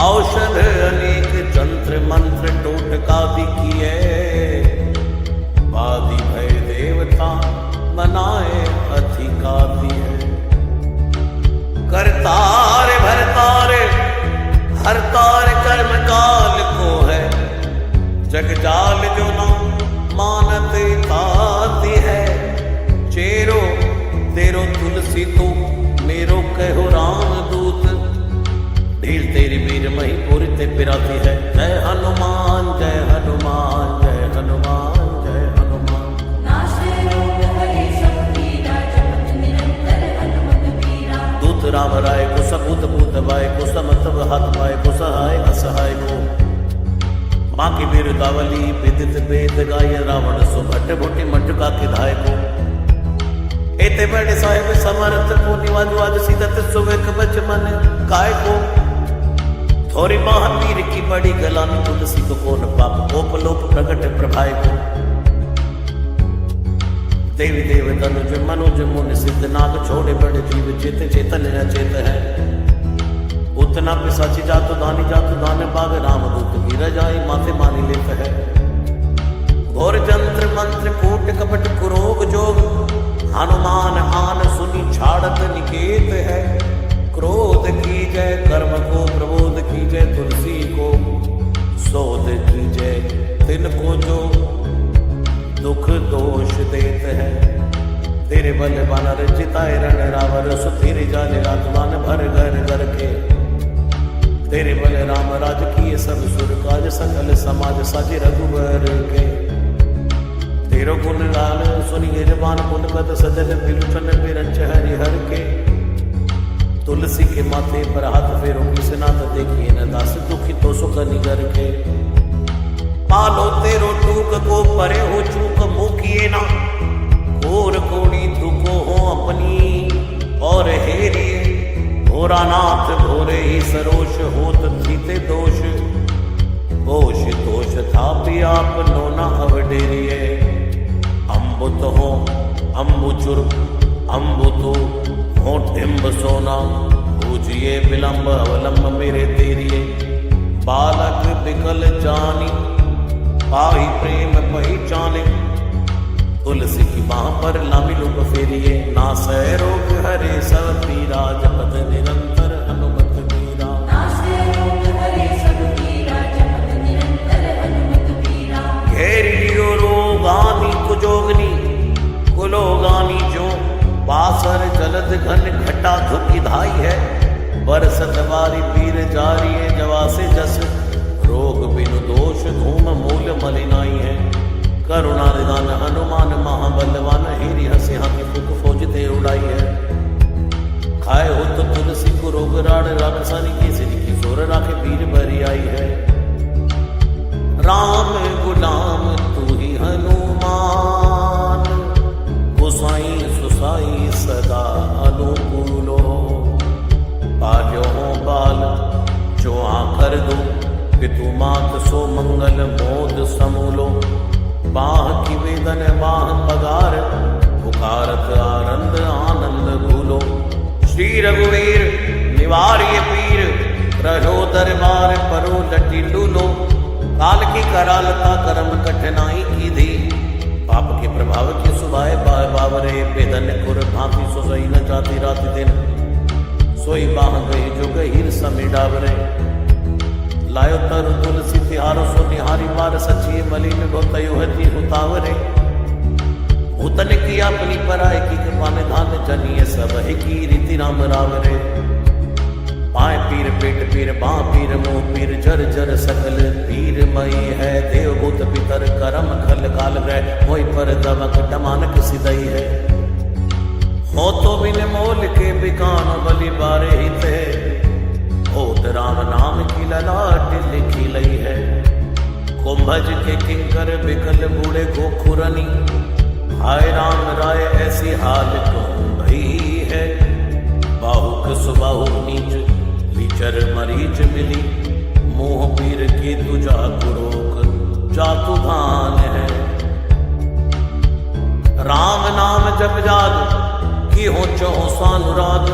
औषध अनेक जंत्र मंत्र टोटका भी किए, वादी भय देवता बनाए अधिकाती है। करतार भरतार हरतार कर्म काल को है, जग जाल जो न मानत ताती है। चेरो तेरो तुलसी तू मेरो कहो राम दूत, ढील तेरी वीर मही पूरी ते पिराती है। जय हनुमान जय हनुमान जय हनुमान जय हनुमान। दूत राम राय को सबूत भूत बाय को, समतव हाथ पाए को, सहाय असहाय को। माँ की वीरतावली विदित वेद गाय, रावण सुभट भुटि मटका किधाय को। एते बड़े साहिब समर्थ को, निवाजु आज सीदत सुवेक बच मन काय को। थोड़ी महावीर की बड़ी गलानी, तुलसी को कौन पाप कोप लोप प्रकट प्रभाय को। देवी देव तनुज मनुज मुनि सिद्ध नाग, छोड़े बड़े जीव चेत चेतन अचेत है। उतना पिसाची जातु दान बाग, राम दूत गिर जाए माथे मानी लेत है। घोर जंत्र मंत्र कूट कपट कुरोग जोग, हनुमान आन सुनी छाड़त निकेत है। क्रोध की जय कर्म को, प्रबोध की जय तुलसी को। शोध की जय तिनको जो दुख दोष देत है। तेरे बल बानर जिताए रण रावर, सुधीर जाले राजवान भर घर घर के। तेरे बल राम राज किए सब सुर काज, सकल समाज साजे रघुवर के। तेरो गुण गान सुनिए जबान, पुन कद सजल बिलुचन बिरंच हरिहर के। तुलसी के माथे पर हाथ फेरो, किसनाथ देखिए न दास, दुखी तो सुख निगर के। पालो तेरो टूक को, परे हो चूक मुकिए ना। घोर कोड़ी दुखो हो अपनी और हेरिए। घोरानाथ घोरे ही सरोष, होत थीते दोष। होश दोष था भी आप नो न अवडेरिए। अम्बुत हो अम्बुचुर अम्बुतु हो टिम्ब सोना, पूजिए विलंब अवलंब मेरे तेरिए। बालक बिकल जानी, पाही प्रेम पहचाने। तुलसी की बाह पर लामी लुक फेरिए। नासै रोग हरे सब पीरा, जपत निरंतर हनुमत बीरा। घेरी लियो रोगानी कुजोगनी, कुलोगानी जो। बासर जलद घन घटा धुकी धाई है। बरसत बारी पीर जारी है, जवा से जस। रोग बिनु दोष धूम मूल मलिनाई है। करुणा निदान हनुमान महाबलवान, हेरी हंसे हाथी फूक फौज ते उड़ाई है। खाए हो तो तुलसी को रोग राड़, राक्षसानी केसरी की जोर राखे वीर भरी आई है। राम गुलाम तू ही हनुमान, गोसाई सुसाई सदा अनुकूलो। पाल्यो हो बाल जो आकर दो, पितु मात सो मंगल मोद समूलो। बाह की वेदन बाह पगार, पुकारत आनंद आनंद भूलो। श्री रघुवीर निवार्य पीर, रहो दरबार परो लटी लूलो। काल की करालता कर्म कठिनाई की धी, पाप के प्रभाव की सुभाए बावरे। बेदन कुर भांति सो सही न जाती रात दिन, सोई बाह गई जो गहीर समी डावरे। लायो तरु तुलसी तिहारो सो निहारी बार, सचिए मलिन गोतयो हति उतावरे। उतन की अपनी पराय की कृपा निधान, जनिए सब है की रीति राम रावरे। पाए पीर पेट पीर बाँ पीर मुँह पीर, जर जर सकल पीर मई है। देवभूत पितर करम खल काल ग्रह, मोहि पर दमक डमानक सिदई है। हो तो बिन मोल के बिकान बलि बारे हिते, ओत राम नाम की ललाट लिखी लई है। कुंभज के किंकर बिकल बूढ़े गोखुरनी, हाय राम राय ऐसी हाल तुम भई है। बाहुक सुबाहु नीच लीचर मरीच मिली, मोह पीर के तुझा कुरोक जातु धान है। राम नाम जप जाग की हो चहो सानुराग,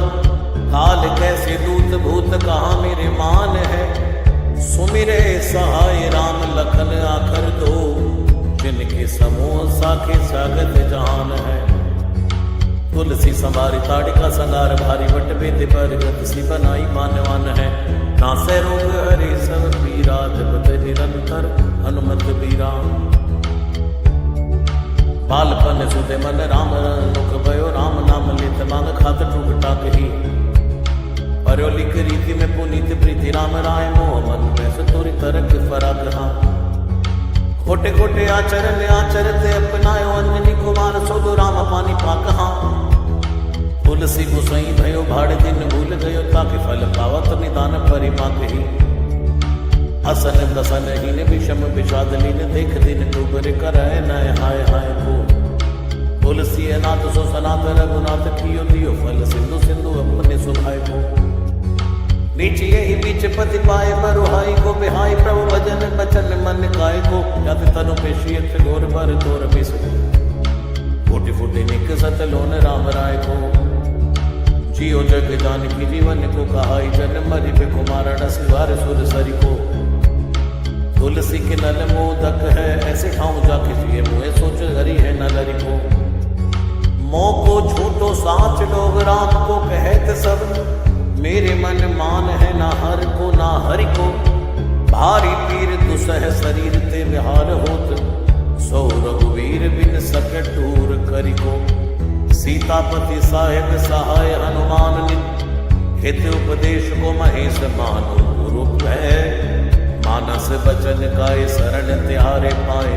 काल कैसे दूत भूत कहाँ मेरे मान है। सुमिरे सहाय राम लखन आखर दो, जिनके समूह साखे सागत जान है। तुलसी संवारी ताड़िका संगार, भारी वट बेद पर गत सी बनाई मानवान है। नासे रोग हरे सब पीरा, जपत निरंतर हनुमत बीरा। बालपन सुते मन राम मुख भयो, राम नाम लेत मांग खात टूक टाक ही। पर्यो लिख रीति में पुनीत प्रीति, राम राय मोह मन में सतुरी तरक फराक हाँ। खोटे खोटे आचरण आचरते अपनायो, अंजनी कुमार सोदो राम पानी पाक हाँ। तुलसी गोसाई भयो भाड़ दिन भूल गयो, ताकि फल पावत निदान परिपाक ही। असन दसन हीन विषम विषाद लीन, देख दिन डूबर करय नय हाय हाय को। तुलसी अनाथ सो सनाथ, रघुनाथ कियो दियो फल सिंधु सिंधु अपने सुभाय को। नीच यही बीच पति पाए, बरुहाई को बिहाई प्रभु भजन बचन मन काय को। यत तनु पेशियत घोर भर तोर बिस, फूटी फूटी निक सत लोन राम राय को। जियो जग जानकी जीवन को कहाई, जन मरि कुमार डसिवार सुर सरी को। तुलसी के नल मोदक है, ऐसे ठाऊं जाके जिए मुँह सोच हरी है नलरी को। मोह को झूठो साच लोग राम को कहत सब, मेरे मन मान है ना हर को ना हरि को। भारी पीर दुसह शरीर ते विहार होत, सो रघुवीर बिन सके टूर करी को। सीतापति साहिब सहाय हनुमान नित, हित उपदेश को महेश मानो गुरु है। मानस बचन काय शरण तिहारे पाए,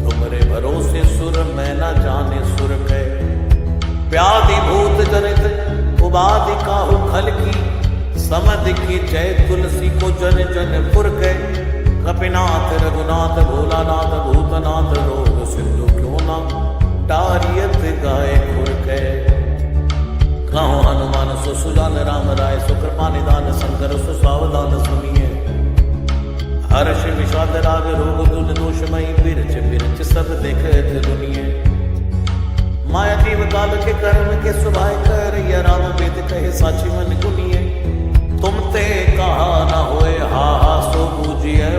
तुमरे भरोसे सुर मैं न जाने सुर कह। व्याधि भूत जनित उबाधि काहू खल की, समध की जय तुलसी को जन जन पुर गए। कपिनाथ रघुनाथ भोलानाथ भूतनाथ, रोग सिंधु क्यों ना डारियत गाय खुर के। कहो हनुमान सो सुजान, राम राय सो कृपा निदान, शंकर सो सावधान सुनिए। हर्ष विषाद राग रोग दुन दोषमयी, बिरच बिरच सब देखत दुनिये। माया जीव काल के कर्म के सुभाय कर, या राम वेद कहे साची मन गुनिए। तुम ते कहा न होए हा हा सो बूझिए,